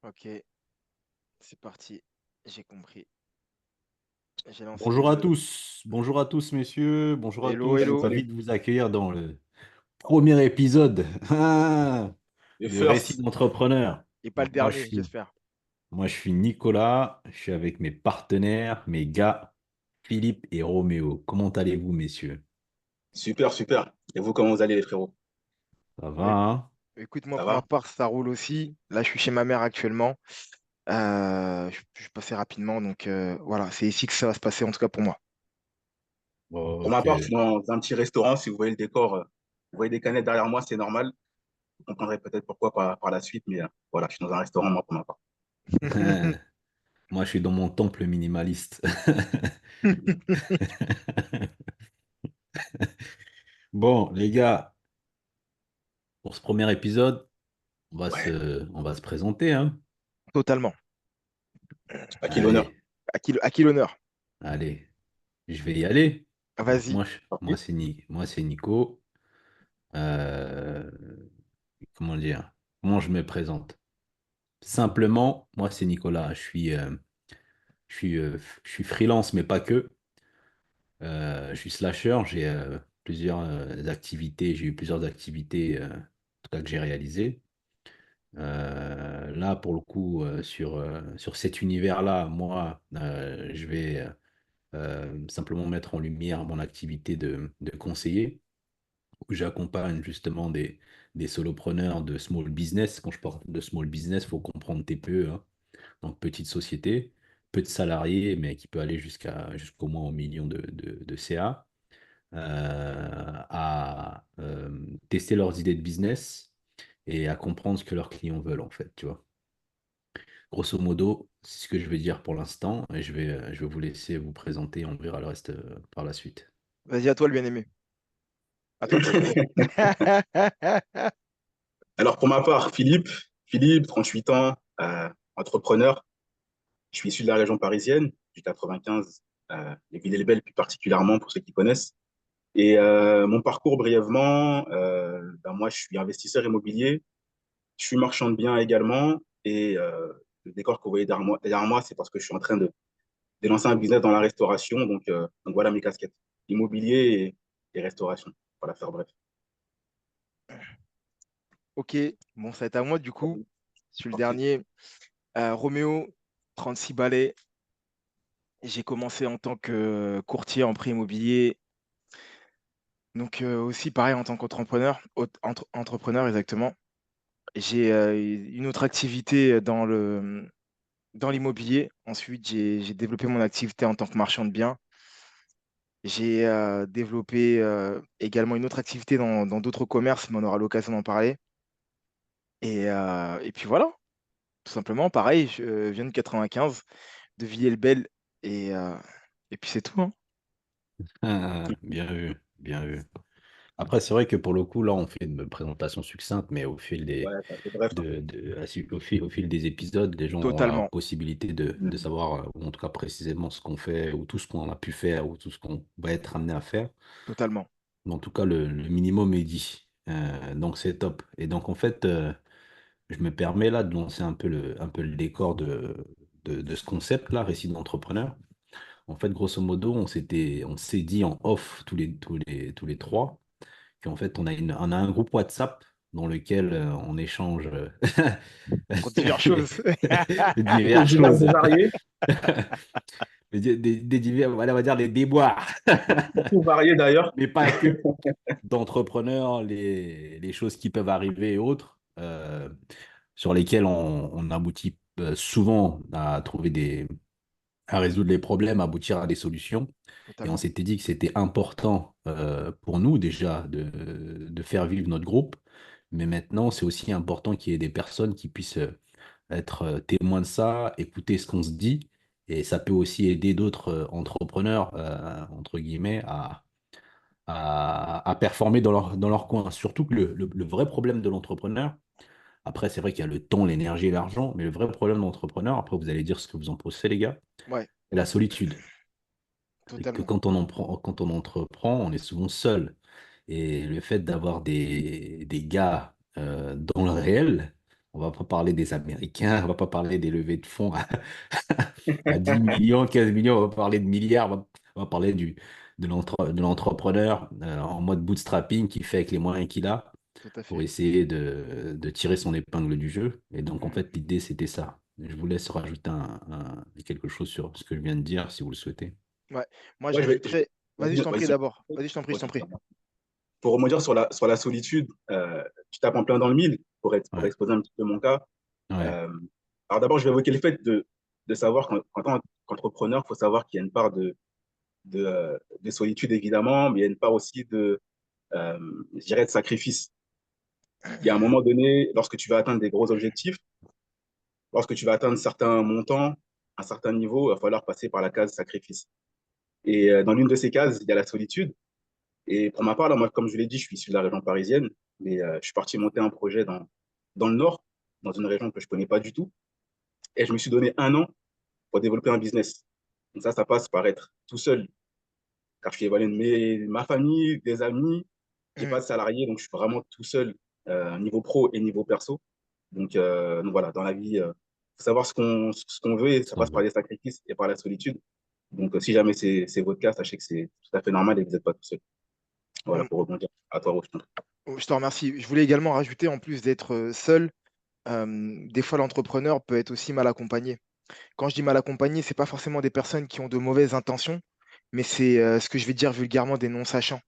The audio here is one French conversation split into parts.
Ok, c'est parti. J'ai compris. J'ai lancé le. Bonjour à tous messieurs, bonjour à Hello, tous. Je suis hello. ravi de vous accueillir dans le premier épisode Les de Récit first. d'entrepreneur. Et pas le Donc dernier, j'espère. moi je suis Nicolas, je suis avec mes partenaires, mes gars, Philippe et Roméo. Comment allez-vous messieurs? Super, super. Et vous, comment vous allez, les frérots? Ça va, Bah, éc- hein? Écoute, moi, Ça pour ma va? part, ça roule aussi. Là, je suis chez ma mère actuellement. Je suis passé rapidement, donc voilà, c'est ici que ça va se passer, en tout cas pour moi. Pour ma Ok. part, je suis dans un petit restaurant. Si vous voyez le décor, vous voyez des canettes derrière moi, c'est normal. Vous comprendrez peut-être pourquoi par la suite, mais voilà, je suis dans un restaurant, moi, pour ma part. Moi je suis dans mon temple minimaliste. Bon les gars, pour ce premier épisode, Ouais. on va se présenter, hein? Totalement. À qui l'honneur? Allez, À qui l'honneur? allez. Je vais y aller. Donc Vas-y. Ok. moi c'est Nico. Euh, comment dire? Comment je me présente? Simplement, moi c'est Nicolas. Je suis freelance, mais pas que. Je suis slasher. J'ai plusieurs activités. J'ai eu plusieurs activités, en tout cas que j'ai réalisées. Là, pour le coup, sur cet univers-là, moi, je vais simplement mettre en lumière mon activité de conseiller, où j'accompagne justement des solopreneurs de small business. Quand je parle de small business, il faut comprendre TPE, hein. Donc petite société, peu de salariés, mais qui peut aller jusqu'au moins au million de CA, à tester leurs idées de business et à comprendre ce que leurs clients veulent en fait, tu vois. Grosso modo, c'est ce que je vais dire pour l'instant et je vais vous laisser vous présenter, on verra le reste par la suite. Vas-y, à toi, le bien-aimé. À toi, le bien-aimé. Alors, pour ma part, Philippe, 38 ans, entrepreneur. Je suis issu de la région parisienne, du 95, les Villes-Belles plus particulièrement, pour ceux qui connaissent. Et mon parcours brièvement, ben moi, je suis investisseur immobilier. Je suis marchand de biens également. Et le décor que vous voyez derrière moi, c'est parce que je suis en train de lancer un business dans la restauration. Donc voilà mes casquettes. Immobilier et restauration. Voilà, faire bref. Ok, bon, ça va être à moi, du coup. Je suis le dernier. Roméo, 36 balais. J'ai commencé en tant que courtier en prêt immobilier. Donc aussi pareil en tant qu'entrepreneur, entrepreneur exactement. J'ai une autre activité dans l'immobilier. Ensuite, j'ai développé mon activité en tant que marchand de biens. J'ai développé également une autre activité dans d'autres commerces, mais on aura l'occasion d'en parler. Et puis voilà, tout simplement, pareil, je viens de 95, de Villiers-le-Bel, et, euh, et puis c'est tout, hein. Bien vu, bien vu. Après, c'est vrai que pour le coup, là, on fait une présentation succincte, mais Ouais, ça fait bref, hein. au fil des épisodes, les gens auront la Totalement, possibilité de Mhm. savoir, ou en tout cas précisément ce qu'on fait, ou tout ce qu'on a pu faire, ou tout ce qu'on va être amené à faire. totalement. Mais en tout cas, le minimum est dit. Donc, c'est top. Et donc, en fait, je me permets là de lancer un peu le décor de ce concept-là, récit d'entrepreneur. En fait, grosso modo, on s'est dit en off tous les trois qu'en fait, on a un groupe WhatsApp dans lequel on échange Pour diverses choses. Pour diverses divers choses, et variés, voilà, on va dire les déboires, pour tout varier d'ailleurs. mais pas que, d'entrepreneurs, les choses qui peuvent arriver et autres, sur lesquelles on aboutit souvent à à résoudre les problèmes, à aboutir à des solutions. Et on Totalement, s'était dit que c'était important pour nous déjà de faire vivre notre groupe, mais maintenant c'est aussi important qu'il y ait des personnes qui puissent être témoins de ça, écouter ce qu'on se dit, et ça peut aussi aider d'autres entrepreneurs, entre guillemets, à performer dans leur coin. Surtout que le vrai problème de l'entrepreneur, après c'est vrai qu'il y a le temps, l'énergie et l'argent, mais le vrai problème de l'entrepreneur, après vous allez dire ce que vous en pensez les gars, ouais, c'est la solitude. Et que totalement. quand on entreprend, on est souvent seul. Et le fait d'avoir des gars dans le réel, On va pas parler des Américains, on va pas parler des levées de fonds à 10 millions, 15 millions, on va parler de milliards, on va parler de l'entrepreneur en mode bootstrapping qui fait avec les moyens qu'il a Tout à pour fait. essayer de tirer son épingle du jeu. Et donc, en Mm. fait, l'idée, c'était ça. Je vous laisse rajouter quelque chose sur ce que je viens de dire, si vous le souhaitez. Ouais. Moi, je Ouais, rajouterais. Vas-y, je t'en prie vas-y. d'abord. Vas-y, je t'en prie, je Ok, t'en prie. ça marche. Pour rebondir sur la solitude, tu tapes en plein dans le mille pour Ouais, exposer un petit peu mon cas. ouais, Euh, alors d'abord, je vais évoquer le fait de savoir qu'en tant qu'entrepreneur, il faut savoir qu'il y a une part de solitude, évidemment, mais il y a une part aussi euh, je dirais, de sacrifice. Il y a un moment donné, lorsque tu vas atteindre des gros objectifs, lorsque tu vas atteindre certains montants, un certain niveau, il va falloir passer par la case sacrifice. Et dans l'une de ces cases, il y a la solitude. Et pour ma part, là, moi, comme je l'ai dit, je suis issu de la région parisienne, mais je suis parti monter un projet dans le nord, dans une région que je ne connais pas du tout. Et je me suis donné 1 an pour développer un business. Donc ça passe par être tout seul, car je suis évalué de ma famille, des amis. J'ai pas Mm. de salarié, donc je suis vraiment tout seul, niveau pro et niveau perso. Donc voilà, dans la vie, faut savoir ce qu'on veut et ce ça qu'on passe par veut. les sacrifices et par la solitude. Donc si jamais c'est votre cas, sachez que c'est tout à fait normal et que vous n'êtes pas tout seul. Voilà, Mm. pour rebondir. À toi, Roche. Je te remercie. Je voulais également rajouter, en plus d'être seul, des fois l'entrepreneur peut être aussi mal accompagné. Quand je dis mal accompagné, c'est pas forcément des personnes qui ont de mauvaises intentions, mais c'est ce que je vais dire vulgairement des non-sachants.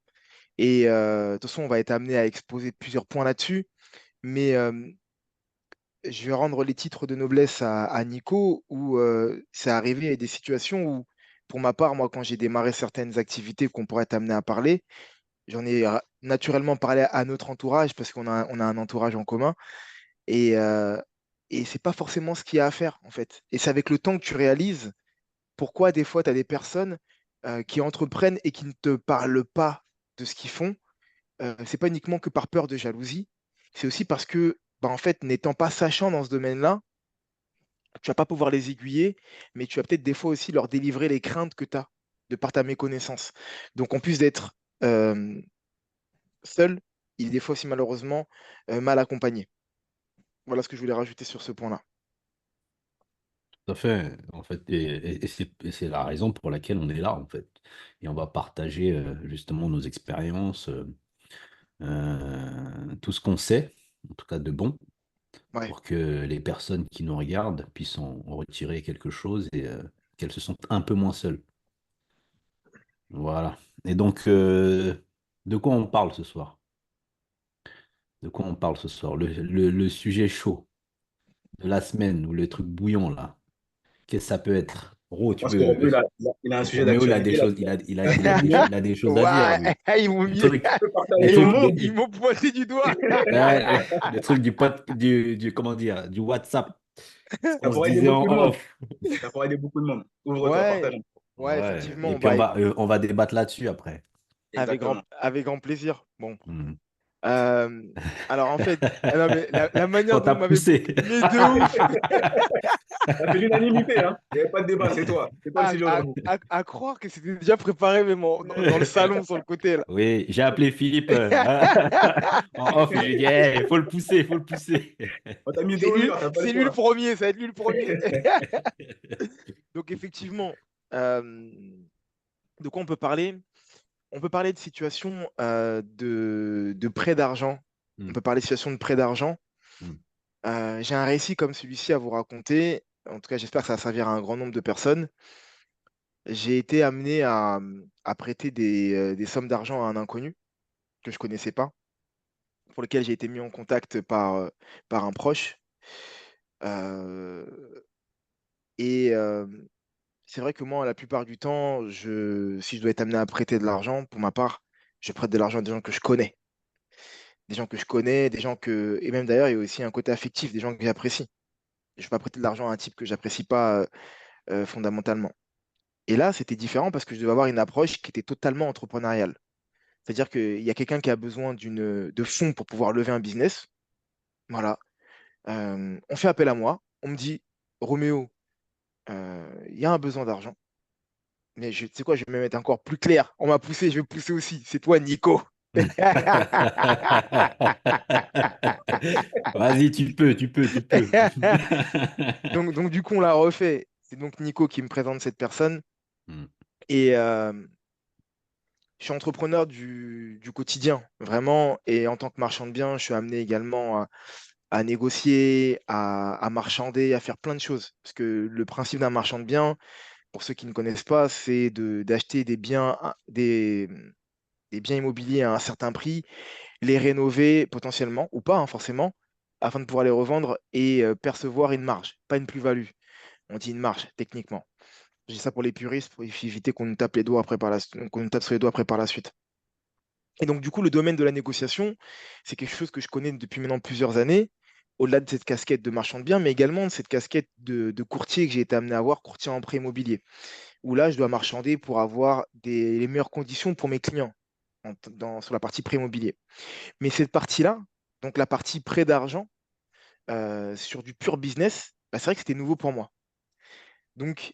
Et de toute façon, on va être amené à exposer plusieurs points là-dessus, mais je vais rendre les titres de noblesse à Nico, où c'est arrivé à des situations où, pour ma part, moi, quand j'ai démarré certaines activités qu'on pourrait être amené à parler, j'en ai naturellement parlé à notre entourage parce qu'on a un entourage en commun. Et c'est pas forcément ce qu'il y a à faire, en fait. Et c'est avec le temps que tu réalises pourquoi des fois tu as des personnes qui entreprennent et qui ne te parlent pas de ce qu'ils font. C'est pas uniquement que par peur de jalousie, c'est aussi parce que, bah, en fait, n'étant pas sachant dans ce domaine-là, tu vas pas pouvoir les aiguiller, mais tu vas peut-être des fois aussi leur délivrer les craintes que tu as de par ta méconnaissance. Donc, en plus d'être euh, seul, il est des fois aussi malheureusement mal accompagné. Voilà ce que je voulais rajouter sur ce point-là. Tout à fait, en fait, et c'est la raison pour laquelle on est là, en fait. Et on va partager justement nos expériences, tout ce qu'on sait, en tout cas de bon, Ouais. pour que les personnes qui nous regardent puissent en retirer quelque chose et qu'elles se sentent un peu moins seules. Voilà. Et donc, de quoi on parle ce soir? De quoi on parle ce soir? Le sujet chaud de la semaine ou le truc bouillant là. Qu'est-ce que ça peut être? Ro, Je tu pense que peux. Romain, il a un sujet Roméo, il a des d'actualité là. choses, il a des choses à dire, Ouais, lui. ils m'ont Le mis, truc, Tu peux le partager ils le truc, m'ont, monde. ils m'ont pointé du doigt. le truc comment dire, du WhatsApp. Ce Ça qu'on se pourrait aider disait en beaucoup de monde. off. Ça pourrait aider beaucoup de monde. Ouvre-toi, Ouais, partage un peu. ouais, Ouais. Et effectivement, puis bah, on va débattre là-dessus après. Exactement. avec grand plaisir. Bon, Hmm. euh, alors en fait, ah non, mais la manière On dont t'a vous m'avez, poussé. mais de ouf, Ça fait l'unanimité, hein. Il n'y avait pas de débat, c'est toi. C'est toi le sujet aujourd'hui. à croire que c'était déjà préparé même dans le salon sur le côté là. Oui, j'ai appelé Philippe en off et j'ai dit, il faut le pousser, il faut le pousser. On t'a mis dos au mur, t'as pas le C'est lui le choix. premier, ça va être lui le premier. Donc effectivement, euh, de quoi on peut parler? On peut parler de situation de prêt d'argent. On Hmm, peut parler de situation de prêt d'argent. hmm. J'ai un récit comme celui-ci à vous raconter. En tout cas, j'espère que ça va servir à un grand nombre de personnes. J'ai été amené à prêter des sommes d'argent à un inconnu que je connaissais pas, pour lequel j'ai été mis en contact par un proche. Euh, et c'est vrai que moi, la plupart du temps, si je dois être amené à prêter de l'argent, pour ma part, je prête de l'argent à des gens que je connais. Des gens que je connais, des gens que. Et même d'ailleurs, il y a aussi un côté affectif, des gens que j'apprécie. Je ne vais pas prêter de l'argent à un type que j'apprécie pas fondamentalement. Et là, c'était différent parce que je devais avoir une approche qui était totalement entrepreneuriale. C'est-à-dire qu'il y a quelqu'un qui a besoin de fonds pour pouvoir lever un business. Voilà. On fait appel à moi. On me dit, Roméo, il y a un besoin d'argent. Mais tu sais quoi, je vais même être encore plus clair. On m'a poussé, je vais pousser aussi. C'est toi, Nico. Vas-y, tu peux. Donc, du coup, on l'a refait. C'est donc Nico qui me présente cette personne. Hmm, Et je suis entrepreneur du quotidien, vraiment. Et en tant que marchand de biens, je suis amené également à négocier, à marchander, à faire plein de choses. Parce que le principe d'un marchand de biens, pour ceux qui ne connaissent pas, c'est d'acheter des biens, des biens immobiliers à un certain prix, les rénover potentiellement, ou pas hein, forcément, afin de pouvoir les revendre et percevoir une marge, pas une plus-value. On dit une marge, techniquement. Je dis ça pour les puristes, pour éviter qu'on nous tape les doigts après qu'on nous tape sur les doigts après par la suite. Et donc, du coup, le domaine de la négociation, c'est quelque chose que je connais depuis maintenant plusieurs années, au-delà de cette casquette de marchand de biens, mais également de cette casquette de courtier que j'ai été amené à avoir, courtier en prêt immobilier, où là, je dois marchander pour avoir les meilleures conditions pour mes clients sur la partie prêt immobilier. Mais cette partie-là, donc la partie prêt d'argent, sur du pur business, bah, c'est vrai que c'était nouveau pour moi. Donc,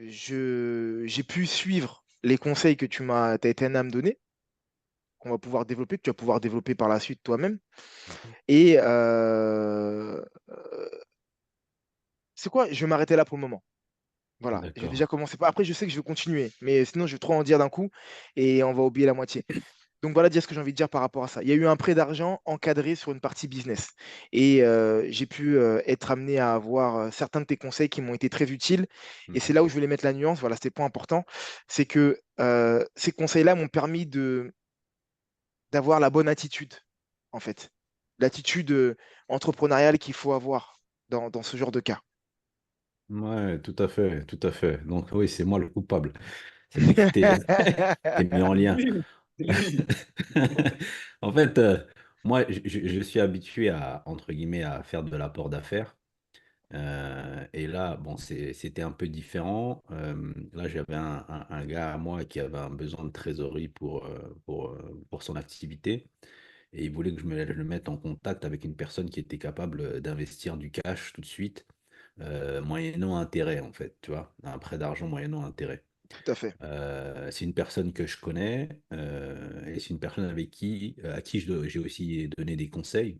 j'ai pu suivre les conseils que t'as été amené à me donner, qu'on va pouvoir développer, que tu vas pouvoir développer par la suite toi-même. mhm. Et c'est quoi? Je vais m'arrêter là pour le moment. Voilà, je vais D'accord. déjà commencer par. Après, je sais que je vais continuer, mais sinon, je vais trop en dire d'un coup et on va oublier la moitié. Donc voilà, dire ce que j'ai envie de dire par rapport à ça. Il y a eu un prêt d'argent encadré sur une partie business. Et j'ai pu être amené à avoir certains de tes conseils qui m'ont été très utiles. Et c'est Mhm. là où je voulais mettre la nuance. Voilà, c'était le point important. C'est que ces conseils-là m'ont permis d'avoir la bonne attitude, en fait. L'attitude entrepreneuriale qu'il faut avoir dans ce genre de cas. Ouais, tout à fait, tout à fait. Donc oui, c'est moi le coupable. C'est moi qui t'ai mis en lien. Lui, lui. En fait, moi, je suis habitué à, entre guillemets, à faire de l'apport d'affaires. Et là, bon, c'était un peu différent. Là, j'avais un gars à moi qui avait un besoin de trésorerie pour son activité. Et il voulait que je le mette en contact avec une personne qui était capable d'investir du cash tout de suite, moyennant intérêt, en fait, tu vois, un prêt d'argent moyennant intérêt. Tout à fait. C'est une personne que je connais et c'est une personne à qui j'ai aussi donné des conseils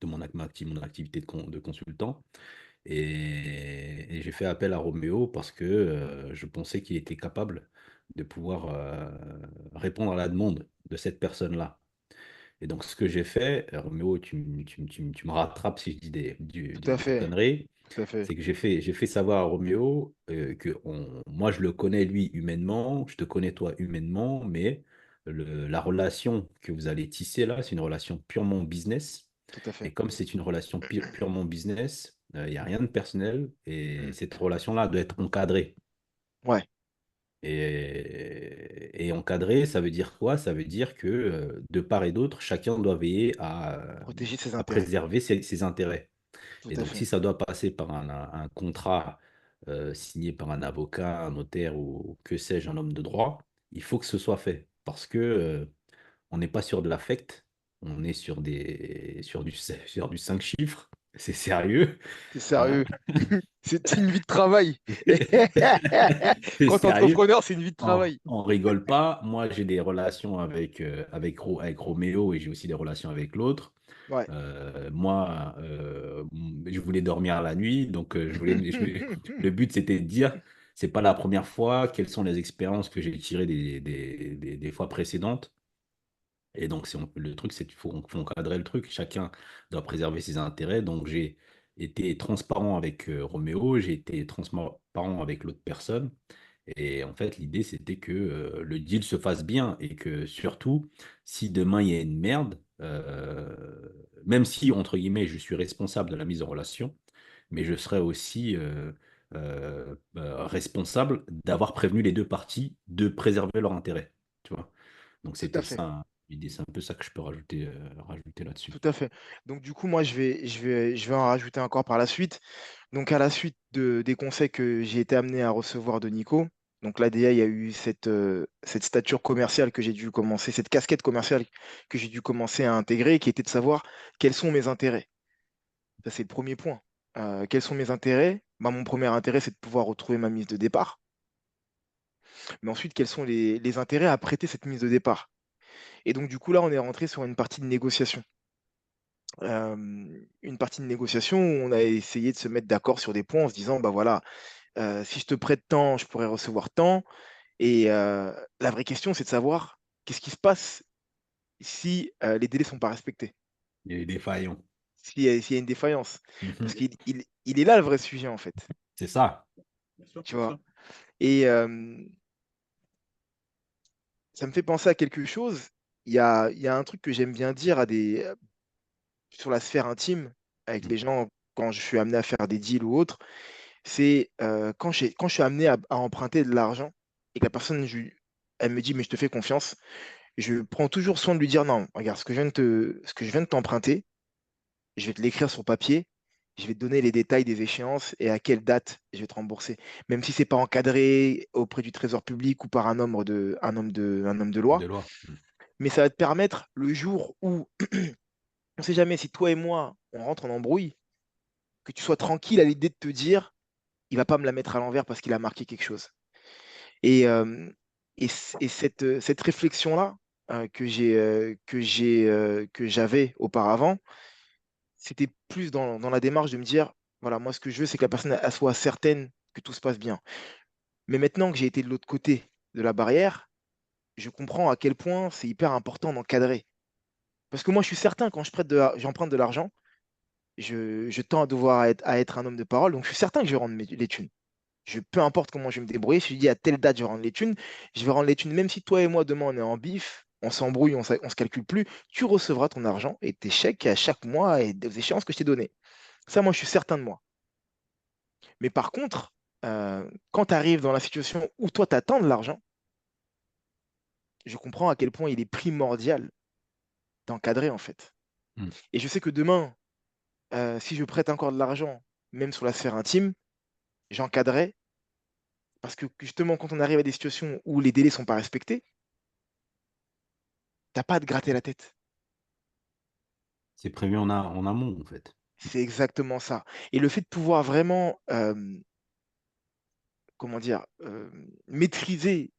de mon activité de consultant. Et j'ai fait appel à Roméo parce que je pensais qu'il était capable de pouvoir répondre à la demande de cette personne-là. Et donc, ce que j'ai fait, Roméo, tu me rattrapes si je dis Tout à des fait. conneries, Tout à fait. c'est que j'ai fait savoir à Roméo que moi, je le connais lui humainement, je te connais toi humainement, mais la relation que vous allez tisser là, c'est une relation purement business. Tout à Et fait. comme c'est une relation purement business, il n'y a rien de personnel et Mm. cette relation-là doit être encadrée. Ouais, Et encadré, ça veut dire quoi? Ça veut dire que de part et d'autre, chacun doit veiller protéger ses à intérêts. préserver ses intérêts. Tout Et à donc, si fait. ça doit passer par un contrat signé par un avocat, un notaire ou que sais-je, un homme de droit, il faut que ce soit fait. Parce que on n'est pas sur de l'affect, on est sur du 5 chiffres, c'est sérieux. C'est Hein. sérieux. C'est une vie de travail. C'est Quand t'es sérieux. entrepreneur, c'est une vie de travail. On rigole pas. Moi, j'ai des relations avec Roméo et j'ai aussi des relations avec l'autre. Ouais. Moi, je voulais dormir la nuit, donc le but c'était de dire, c'est pas la première fois, quelles sont les expériences que j'ai tirées des fois précédentes. Et donc, le truc, c'est qu'il faut encadrer le truc. Chacun doit préserver ses intérêts. Donc, j'ai été transparent avec Roméo, j'ai été transparent avec l'autre personne. Et en fait, l'idée, c'était que le deal se fasse bien et que surtout, si demain il y a une merde, même si, entre guillemets, je suis responsable de la mise en relation, mais je serai aussi responsable d'avoir prévenu les deux parties de préserver leur intérêt. Tu vois? Donc, Tout à c'était fait. ça, hein, l'idée. C'est un peu ça que je peux rajouter là-dessus. Tout à fait. Donc du coup, moi, je vais en rajouter encore par la suite. Donc à la suite des conseils que j'ai été amené à recevoir de Nico, donc là déjà, il y a eu cette stature commerciale que j'ai dû commencer, cette casquette commerciale que j'ai dû commencer à intégrer, qui était de savoir quels sont mes intérêts. Ça, c'est le premier point. Quels sont mes intérêts? Bah, mon premier intérêt, c'est de pouvoir retrouver ma mise de départ. Mais ensuite, quels sont les intérêts à prêter cette mise de départ? Et donc, du coup, là, on est rentré sur une partie de négociation. Une partie de négociation où on a essayé de se mettre d'accord sur des points en se disant, bah voilà, si je te prête tant, je pourrais recevoir tant. Et la vraie question, c'est de savoir qu'est-ce qui se passe si les délais sont pas respectés, Il est défaillant. s'il y a une défaillance. Parce Mhm. qu'il est là le vrai sujet, en fait, C'est ça. Bien sûr, tu bien vois. sûr. Et ça me fait penser à quelque chose. Il y a un truc que j'aime bien dire sur la sphère intime avec Mhm. les gens quand je suis amené à faire des deals ou autre, c'est quand je suis amené à emprunter de l'argent et que la personne, elle me dit, mais je te fais confiance, je prends toujours soin de lui dire, non, regarde, ce que je viens de t'emprunter, je vais te l'écrire sur papier, je vais te donner les détails des échéances et à quelle date je vais te rembourser. Même si c'est pas encadré auprès du Trésor public ou par un homme de loi, De loi. Mhm. mais ça va te permettre, le jour où, on sait jamais, si toi et moi, on rentre en embrouille, que tu sois tranquille à l'idée de te dire, il va pas me la mettre à l'envers parce qu'il a marqué quelque chose. Et, cette réflexion-là que j'avais auparavant, c'était plus dans la démarche de me dire, voilà, moi ce que je veux, c'est que la personne elle soit certaine que tout se passe bien. Mais maintenant que j'ai été de l'autre côté de la barrière, je comprends à quel point c'est hyper important d'encadrer. Parce que moi, je suis certain, quand j'emprunte de l'argent, je tends à être un homme de parole, donc je suis certain que je vais rendre les thunes. Peu importe comment je vais me débrouiller, si je dis à telle date, je vais rendre les thunes, je vais rendre les thunes, même si toi et moi, demain, on est en bif, on s'embrouille, on se calcule plus, tu recevras ton argent et tes chèques à chaque mois et des échéances que je t'ai données. Ça, moi, je suis certain de moi. Mais par contre, quand tu arrives dans la situation où toi, tu attends de l'argent, je comprends à quel point il est primordial d'encadrer, en fait. Mhm. Et je sais que demain, si je prête encore de l'argent, même sur la sphère intime, j'encadrerai parce que justement, quand on arrive à des situations où les délais sont pas respectés, t'as pas à te gratter la tête. C'est prévu en amont, en fait. C'est exactement ça. Et le fait de pouvoir vraiment, comment dire, maîtriser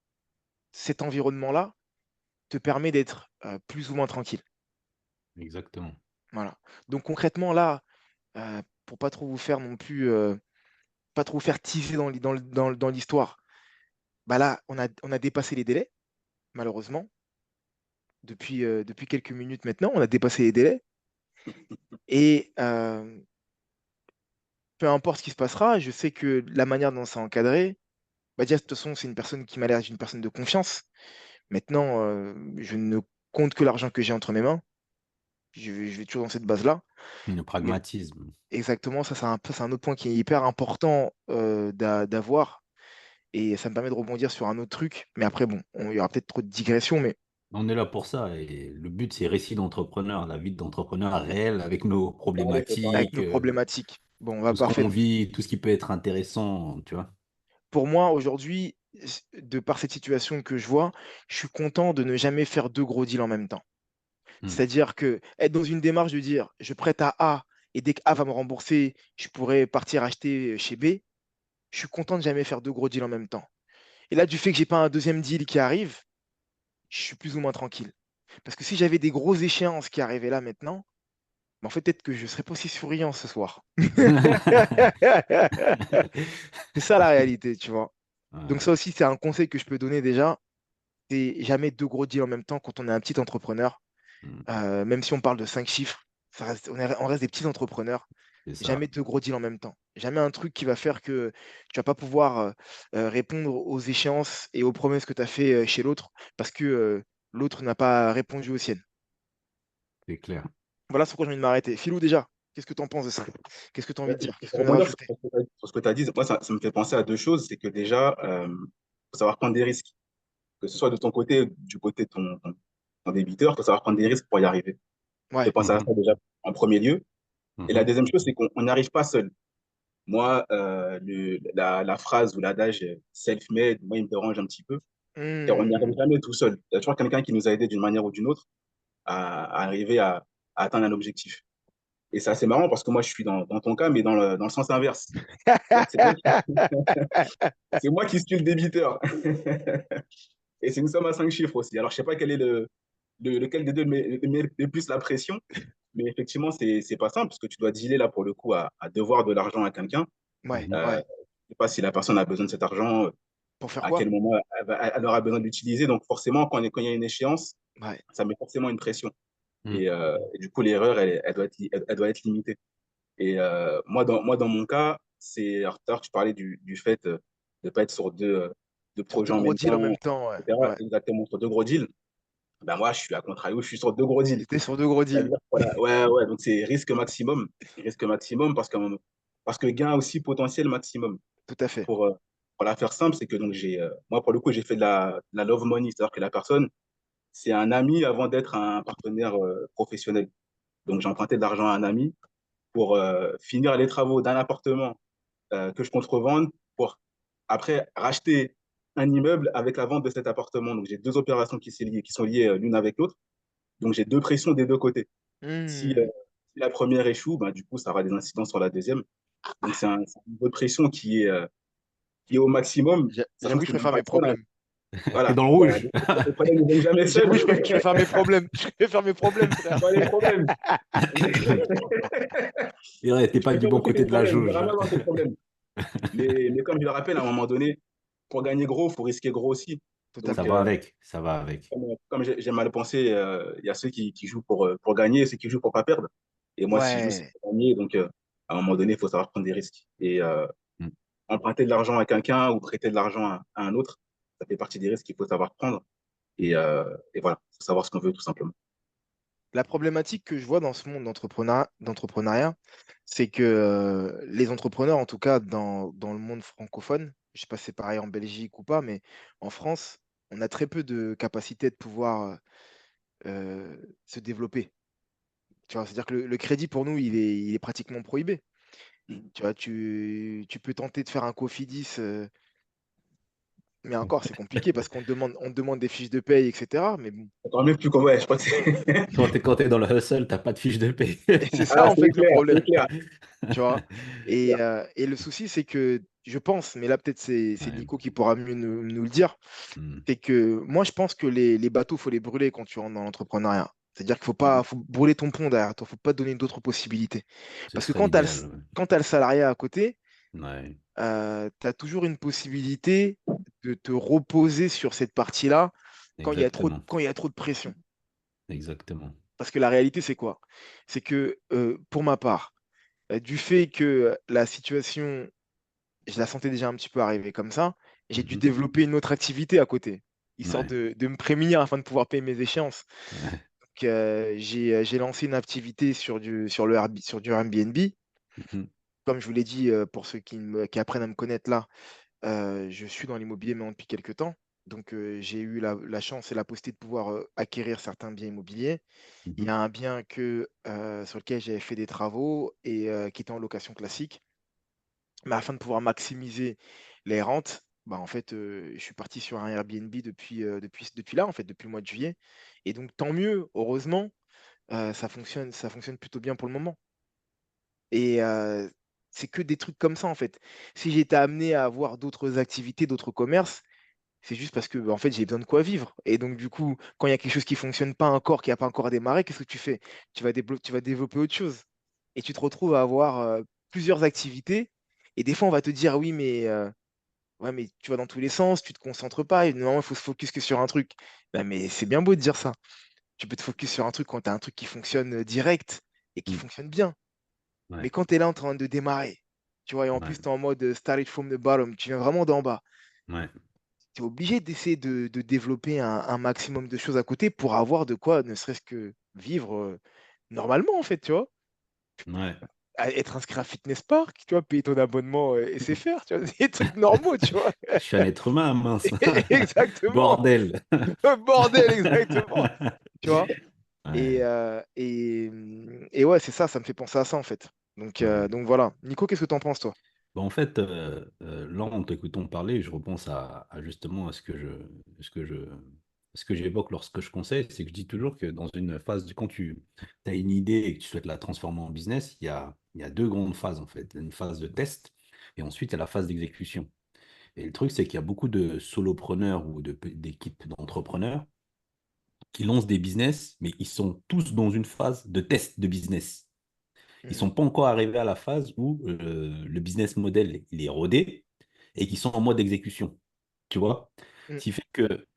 cet environnement-là te permet d'être plus ou moins tranquille. Exactement. Voilà. Donc concrètement, là, pour pas trop vous faire non plus, pas trop vous faire teaser dans l'histoire, bah là, on a dépassé les délais, malheureusement. Depuis quelques minutes maintenant, on a dépassé les délais. Et peu importe ce qui se passera, je sais que la manière dont c'est encadré, bah déjà, de toute façon, c'est une personne qui m'a l'air d'une personne de confiance. Maintenant, je ne compte que l'argent que j'ai entre mes mains. Je vais toujours dans cette base-là. Le Mais pragmatisme. exactement, ça, c'est un autre point qui est hyper important d'avoir. Et ça me permet de rebondir sur un autre truc. Mais après, bon, il y aura peut-être trop de digressions, mais On est là pour ça. Et le but, c'est récit d'entrepreneur, la vie d'entrepreneur réel avec nos avec problématiques, nos problématiques. Bon, tout ce parfait. qu'on vit, tout ce qui peut être intéressant, tu vois. Pour moi, aujourd'hui, de par cette situation que je vois, je suis content de ne jamais faire deux gros deals en même temps. Hmm. C'est-à-dire que être dans une démarche de dire je prête à A et dès que A va me rembourser, je pourrais partir acheter chez B, je suis content de jamais faire deux gros deals en même temps. Et là, du fait que j'ai pas un deuxième deal qui arrive, je suis plus ou moins tranquille. Parce que si j'avais des grosses échéances qui arrivaient là maintenant, ben, en fait, peut-être que je serais pas aussi souriant ce soir. C'est ça la réalité, tu vois. Donc Ouais. ça aussi, c'est un conseil que je peux donner déjà, c'est jamais deux gros deals en même temps quand on est un petit entrepreneur. Hmm. Même si on parle de cinq chiffres, on reste des petits entrepreneurs. C'est ça. Jamais deux gros deals en même temps. Jamais un truc qui va faire que tu vas pas pouvoir répondre aux échéances et aux promesses que tu as fait chez l'autre parce que l'autre n'a pas répondu aux siennes. C'est clair. Voilà sur quoi j'ai envie de m'arrêter. Philou, déjà, qu'est-ce que tu en penses de ça? Qu'est-ce que tu as envie Ouais, de dire? Qu'est-ce que tu pour as envie de rebondir sur rajouter? sur ce que tu as dit, moi, ça me fait penser à deux choses. C'est que déjà, faut savoir prendre des risques. Que ce soit de ton côté, ou du côté de ton débiteur, il faut savoir prendre des risques pour y arriver. Je Ouais, pense à Mhm. ça déjà en premier lieu. Et la Mhm. deuxième chose, c'est qu'on n'y arrive pas seul. Moi, la phrase ou l'adage self-made, moi, il me dérange un petit peu. Car on n'y arrive Hmm. jamais tout seul. Il y a toujours quelqu'un qui nous a aidés d'une manière ou d'une autre à arriver à atteindre un objectif. Et c'est assez marrant parce que moi, je suis dans ton cas, mais dans le sens inverse. C'est-à-dire que c'est moi qui suis le débiteur. Et c'est une somme à 5 chiffres aussi. Alors, je sais pas quel est lequel des deux met plus la pression, mais effectivement, c'est pas simple parce que tu dois dealer là pour le coup à devoir de l'argent à quelqu'un. Ouais, Mhm. Je ouais. sais pas si la personne a besoin de cet argent, Pour faire à quoi? quel moment elle aura besoin de l'utiliser. Donc, forcément, quand il y a une échéance, Ouais. ça met forcément une pression. Mhm. Et du coup, l'erreur, elle doit être limitée. Et moi, dans mon cas, alors, tout à l'heure, tu parlais du fait de ne pas être sur deux Sur projets deux en gros même deals en temps, même temps, ouais. etc. Ouais. Exactement, sur deux gros deals. Ben moi, je suis à contrario, je suis sur deux gros deals. T'étais sur deux gros deals. C'est-à-dire, voilà, ouais, ouais, donc c'est risque maximum parce que gain aussi potentiel maximum. Tout à fait. Pour la faire simple, c'est que donc moi, pour le coup, j'ai fait de la love money, c'est-à-dire que la personne, c'est un ami avant d'être un partenaire professionnel. Donc, j'ai emprunté de l'argent à un ami pour finir les travaux d'un appartement que je compte revendre pour après racheter un immeuble avec la vente de cet appartement. Donc, j'ai deux opérations qui sont liées l'une avec l'autre. Donc, j'ai deux pressions des deux côtés. Si si la première échoue, ben, du coup, ça aura des incidences sur la deuxième. Donc, c'est un niveau de pression qui est au maximum, sachant J'avoue, que je c'est même préfère pas mes le seul, hein. problèmes. T'es Voilà. dans le Voilà. rouge. Les problèmes ne viennent jamais seuls. J'avoue, je préfère mes problèmes. Je préfère mes problèmes, frère. Pas les problèmes. Et ouais, t'es Je pas du préfère bon aussi tes côté de la problèmes. jauge. J'aimerais avoir tes problèmes. Mais comme je le rappelle, à un moment donné, pour gagner gros, il faut risquer gros aussi. Tout à Ça Donc, fait. va avec, ça va avec. comme j'aime à le penser, il y a ceux qui jouent pour gagner et ceux qui jouent pour pas perdre. Et moi, si je joue, c'est Ouais. pour gagner. Donc, à un moment donné, il faut savoir prendre des risques. Et Mm. emprunter de l'argent à quelqu'un ou prêter de l'argent à un autre, ça fait partie des risques qu'il faut savoir prendre. Et voilà, il faut savoir ce qu'on veut tout simplement. La problématique que je vois dans ce monde d'entrepreneuriat, c'est que les entrepreneurs, en tout cas dans le monde francophone, je sais pas si c'est pareil en Belgique ou pas, mais en France, on a très peu de capacité de pouvoir se développer. Tu vois, c'est-à-dire que le crédit pour nous, il est pratiquement prohibé. Tu vois, tu peux tenter de faire un Cofidis, mais encore, c'est compliqué parce on te demande des fiches de paye, etc. Mais bon, Encore mieux plus comme ouais, je crois que c'est. Quand t'es dans le hustle, t'as pas de fiche de paie. et c'est ça Ah, en c'est fait le clair, problème. c'est clair. Tu vois. Et le souci, c'est que je pense, mais là peut-être c'est Ouais. Nico qui pourra mieux nous le dire, Mm. c'est que moi je pense que les bateaux, faut les brûler quand tu rentres dans l'entrepreneuriat. C'est-à-dire qu'il faut pas, Mhm. faut brûler ton pont derrière toi, faut pas donner d'autres possibilités. Ce Parce que serait l'idéal. quand tu as le salariat à côté, Ouais. Ouais, tu as toujours une possibilité de te reposer sur cette partie-là exactement. quand il y a trop de pression. Exactement. Parce que la réalité, c'est quoi? C'est que pour ma part, du fait que la situation, je la sentais déjà un petit peu arriver comme ça, j'ai dû Mhm. développer une autre activité à côté, histoire Ouais. de me prémunir afin de pouvoir payer mes échéances. Ouais. Donc, j'ai lancé une activité sur du Airbnb. Mhm. Comme je vous l'ai dit, pour ceux qui apprennent à me connaître là, je suis dans l'immobilier maintenant depuis quelques temps. Donc, j'ai eu la chance et la possibilité de pouvoir acquérir certains biens immobiliers. Il y Mhm. a un bien sur lequel j'avais fait des travaux et qui était en location classique. Mais afin de pouvoir maximiser les rentes, bah, en fait, je suis parti sur un Airbnb depuis là, en fait, depuis le mois de juillet. Et donc, tant mieux, heureusement, ça fonctionne plutôt bien pour le moment. Et c'est que des trucs comme ça, en fait. Si j'étais amené à avoir d'autres activités, d'autres commerces, c'est juste parce que, bah, en fait, j'ai besoin de quoi vivre. Et donc, du coup, quand il y a quelque chose qui fonctionne pas encore, qui n'a pas encore démarré, qu'est-ce que tu fais? Tu vas développer autre chose. Et tu te retrouves à avoir plusieurs activités. Et des fois, on va te dire, oui, ouais, mais tu vas dans tous les sens, tu te concentres pas. Et normalement, il faut se focus que sur un truc. Bah, mais c'est bien beau de dire ça. Tu peux te focus sur un truc quand tu as un truc qui fonctionne direct et qui Mm. fonctionne bien. Mais Ouais. quand tu es là en train de démarrer, tu vois, et en Ouais. plus, tu es en mode start it from the bottom, tu viens vraiment d'en bas. Ouais. Tu es obligé d'essayer de développer un maximum de choses à côté pour avoir de quoi, ne serait-ce que vivre normalement, en fait, tu vois. Ouais. Être inscrit à Fitness Park, tu vois, payer ton abonnement et c'est faire, tu vois, des trucs normaux, tu vois. Je suis un être humain, mince. Exactement. Bordel. Bordel, exactement. Tu vois. Et, Ouais. et ouais, c'est ça, ça me fait penser à ça, en fait. Donc, Ouais. donc voilà. Nico, qu'est-ce que t'en penses, toi? Bon, en fait, là, en t'écoutant parler, je repense justement à ce que je ce que j'évoque lorsque je conseille, c'est que je dis toujours que dans une phase, quand tu as une idée et que tu souhaites la transformer en business, il y a deux grandes phases en fait. Une phase de test et ensuite il y a la phase d'exécution. Et le truc, c'est qu'il y a beaucoup de solopreneurs ou d'équipes d'entrepreneurs qui lancent des business, mais ils sont tous dans une phase de test de business. Ils ne Mm, sont pas encore arrivés à la phase où le business model il est rodé et qu'ils sont en mode exécution. Tu vois? mm, Ce qui fait que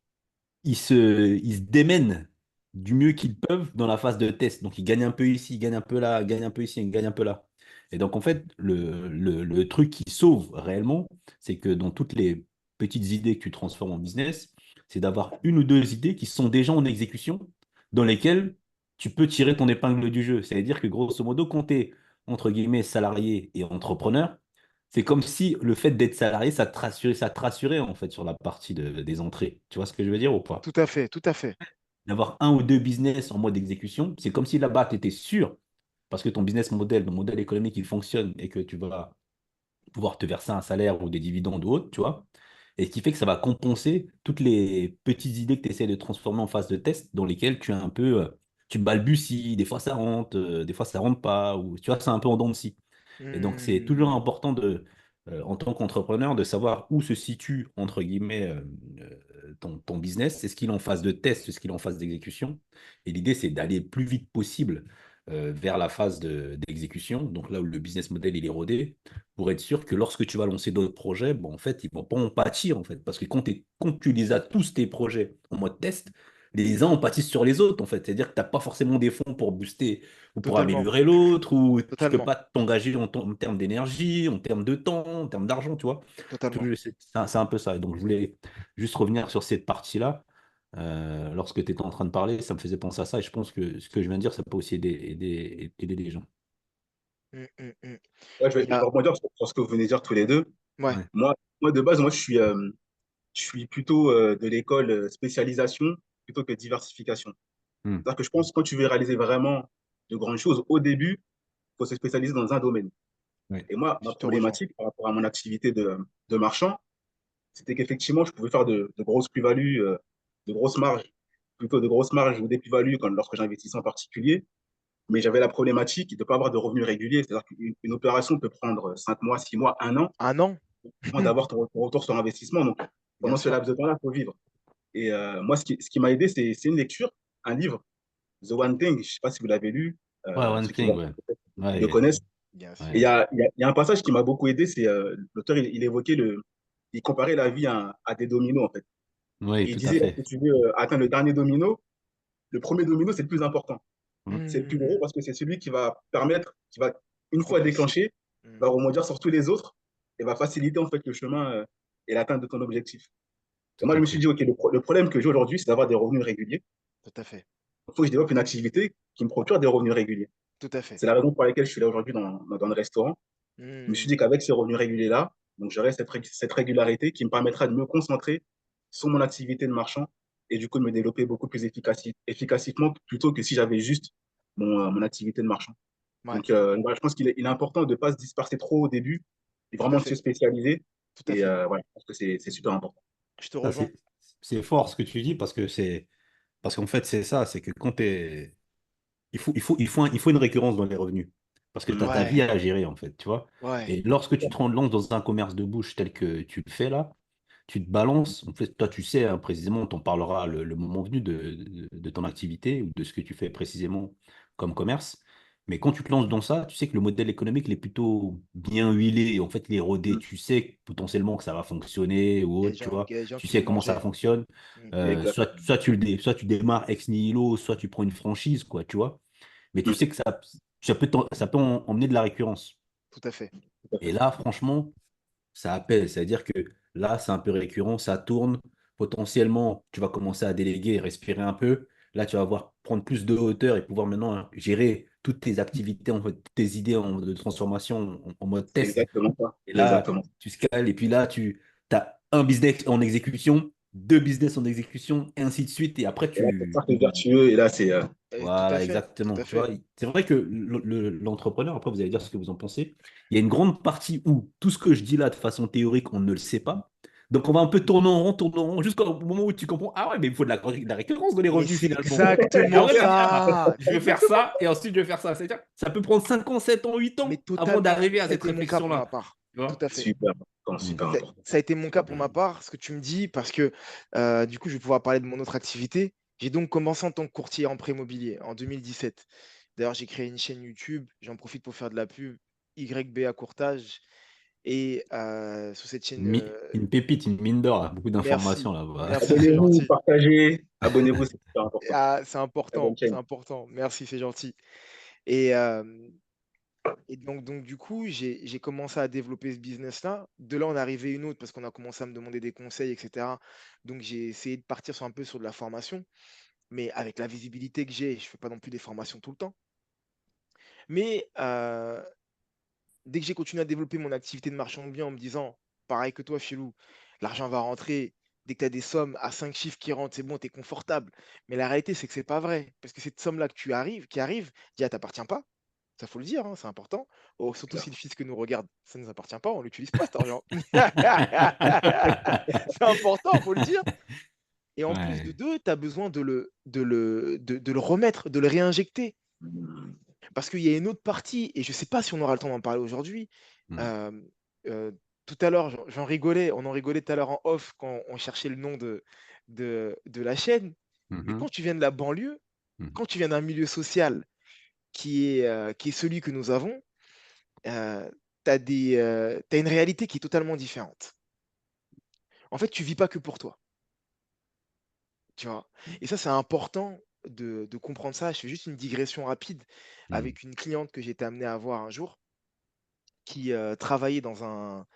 ils se démènent du mieux qu'ils peuvent dans la phase de test. Donc, ils gagnent un peu ici, ils gagnent un peu là, ils gagnent un peu ici, ils gagnent un peu là. Et donc, en fait, le truc qui sauve réellement, c'est que dans toutes les petites idées que tu transformes en business, c'est d'avoir une ou deux idées qui sont déjà en exécution, dans lesquelles tu peux tirer ton épingle du jeu. C'est-à-dire que, grosso modo, quand tu es, entre guillemets, salarié et entrepreneur, c'est comme si le fait d'être salarié, ça te rassurait en fait sur la partie des entrées. Tu vois ce que je veux dire ou pas? tout à fait, tout à fait. D'avoir un ou deux business en mode exécution, c'est comme si là-bas, tu étais sûr, parce que ton business model, ton modèle économique, il fonctionne et que tu vas pouvoir te verser un salaire ou des dividendes ou autre, tu vois. Et ce qui fait que ça va compenser toutes les petites idées que tu essaies de transformer en phase de test dans lesquelles tu es un peu, tu balbuties, des fois ça rentre, des fois ça rentre pas, ou tu vois, c'est un peu en dents de scie. Et donc, c'est toujours Mm, important en tant qu'entrepreneur, de savoir où se situe, entre guillemets, ton business. Est-ce qu'il est en phase de test, est-ce qu'il est en phase d'exécution? Et l'idée, c'est d'aller le plus vite possible vers la phase d'exécution, donc là où le business model il est rodé, pour être sûr que lorsque tu vas lancer d'autres projets, bon, en fait, ils ne vont pas en pâtir, en fait. Parce que quand tu les as tous, tes projets, en mode test, les uns en pâtissent sur les autres, en fait. C'est-à-dire que tu n'as pas forcément des fonds pour booster ou pour totalement, améliorer l'autre, ou tu ne peux totalement, pas t'engager en termes d'énergie, en termes de temps, en termes d'argent, tu vois. totalement. C'est un peu ça. Et donc, je voulais juste revenir sur cette partie-là. Lorsque tu étais en train de parler, ça me faisait penser à ça. Et je pense que ce que je viens de dire, ça peut aussi aider les gens. Mm. Ouais, Il y je vais a... rebondir sur ce que vous venez de dire tous les deux. Ouais, Ouais. Moi, de base, je suis plutôt de l'école spécialisation plutôt que diversification. Hmm. C'est-à-dire que je pense que quand tu veux réaliser vraiment de grandes choses, au début, il faut se spécialiser dans un domaine. Ouais. Et moi, ma je te rejoins. problématique par rapport à mon activité de marchand, c'était qu'effectivement, je pouvais faire de grosses plus-values, de grosses marges, plutôt de grosses marges ou des plus-values lorsque j'investissais en particulier. Mais j'avais la problématique de ne pas avoir de revenus réguliers. C'est-à-dire qu'une opération peut prendre 5 mois, 6 mois, un an Un an? avant d'avoir ton retour sur investissement. Donc, Bien pendant ce sûr. laps de temps-là, il faut vivre. Et moi, ce qui m'a aidé, c'est une lecture, un livre, The One Thing. Je ne sais pas si vous l'avez lu, Ouais, One ceux qui Thing, ouais. le Ouais, connaissent. Bien Et ouais. sûr. il y a un passage qui m'a beaucoup aidé, c'est l'auteur, il évoquait il comparait la vie à des dominos, en fait. Oui, Et il tout à disait, fait. lorsque tu veux atteindre le dernier domino, le premier domino, c'est le plus important. Hmm. C'est le plus gros Mm, parce que c'est celui qui va permettre, qui va, une fois propulser. déclenché, Mm, va rebondir sur tous les autres et va faciliter en fait le chemin et l'atteinte de ton objectif. Et Tout moi, je à me suis fait. dit, OK, le problème que j'ai aujourd'hui, c'est d'avoir des revenus réguliers. tout à fait. Il faut que je développe une activité qui me procure des revenus réguliers. Tout à fait. C'est la raison pour laquelle je suis là aujourd'hui dans le restaurant. Je me suis Mm, dit qu'avec ces revenus réguliers-là, donc j'aurai cette régularité qui me permettra de me concentrer sur mon activité de marchand et du coup de me développer beaucoup plus efficacement plutôt que si j'avais juste mon activité de marchand. ouais, Donc voilà, je pense il est important de ne pas se disperser trop au début et tout à vraiment de se fait. spécialiser. Tout à Et fait. voilà, je pense que c'est super important. Je te Ça, rejoins. c'est fort ce que tu dis parce qu'en fait, c'est ça, c'est que il faut une récurrence dans les revenus. Parce que tu as ta Ouais, vie à gérer, en fait, tu vois. ouais. Et lorsque tu te lances dans un commerce de bouche tel que tu le fais là, tu te balances. En fait, toi, tu sais, hein, précisément, on t'en parlera le moment venu de ton activité ou de ce que tu fais précisément comme commerce. Mais quand tu te lances dans ça, tu sais que le modèle économique, il est plutôt bien huilé. Et en fait, il est rodé. Mm. Tu sais potentiellement que ça va fonctionner ou autre, tu vois. Il y a des gens Tu qui vont sais comment ça manger. fonctionne. Mm, Exactement. Soit tu démarres ex nihilo, soit tu prends une franchise, quoi, tu vois. Mais tu Mm. sais que ça peut emmener de la récurrence. tout à fait. Tout à Et fait. là, franchement, ça appelle. C'est-à-dire que là, c'est un peu récurrent, ça tourne. Potentiellement, tu vas commencer à déléguer et respirer un peu. Là, tu vas voir prendre plus de hauteur et pouvoir maintenant gérer toutes tes activités, en fait, toutes tes idées de transformation en mode C'est test. exactement ça. Et C'est là, exactement ça. tu scales. Et puis là, tu as un business en exécution, deux business en exécution, et ainsi de suite. Et après, Et là, c'est tu, cercle vertueux et là, Tout à voilà, fait. Tout exactement. à Tu vois, fait. c'est vrai que l'entrepreneur, après, vous allez dire ce que vous en pensez. Il y a une grande partie où tout ce que je dis là de façon théorique, on ne le sait pas. Donc, on va un peu tourner en rond, jusqu'au moment où tu comprends, ah ouais, mais il faut de la récurrence dans les Mais revenus c'est finalement. Et exactement après, tu dis, ah bah, ça. je C'est vais faire exactement. ça, et ensuite je vais faire ça. C'est-à-dire, ça peut prendre 5 ans, 7 ans, 8 Mais ans avant totalement. d'arriver à Ça a cette été mon cas pour ma réflexion-là. part. Tu Tout vois? à fait. Super important, Mm. super important. Ça a été mon cas pour ma Mm. part, ce que tu me dis, parce que du coup, je vais pouvoir parler de mon autre activité. J'ai donc commencé en tant que courtier en prêt immobilier en 2017. D'ailleurs, j'ai créé une chaîne YouTube. J'en profite pour faire de la pub. YBA Courtage. Et sur cette chaîne, Une pépite, une mine d'or, là. Beaucoup d'informations merci. là-bas. Merci, c'est Abonnez-vous, gentil. partagez, abonnez-vous, c'est super important. Ah, c'est Très bonne important, c'est chaîne. important. Merci, c'est gentil. Et, euh, et donc, du coup, j'ai commencé à développer ce business-là. De là, on est arrivé à une autre parce qu'on a commencé à me demander des conseils, etc. Donc, j'ai essayé de partir sur un peu sur de la formation. Mais avec la visibilité que j'ai, je ne fais pas non plus des formations tout le temps. Mais dès que j'ai continué à développer mon activité de marchand de biens en me disant, pareil que toi, Philou, l'argent va rentrer. Dès que tu as des sommes à 5 chiffres qui rentrent, c'est bon, tu es confortable. Mais la réalité, c'est que c'est pas vrai. Parce que cette somme-là qui arrive, déjà, t'appartient pas. Ça, faut le dire, hein, c'est important. Oh, surtout Clair. si le fils que nous regarde, ça ne nous appartient pas, on l'utilise pas, cet argent. C'est important, faut le dire. Et en plus de Ouais. deux, tu as besoin de le remettre, de le réinjecter. Mm. Parce qu'il y a une autre partie, et je ne sais pas si on aura le temps d'en parler aujourd'hui. Mm. euh, euh, Tout à l'heure, j'en rigolais, on en rigolait tout à l'heure en off quand on cherchait le nom de la chaîne. Mais quand Mhm. tu viens de la banlieue, Mhm. quand tu viens d'un milieu social qui est celui que nous avons, tu as une réalité qui est totalement différente. En fait, tu vis pas que pour toi, tu vois. Et ça, c'est important de comprendre ça. Je fais juste une digression rapide Mm. avec une cliente que j'ai été amené à voir un jour qui travaillait dans un,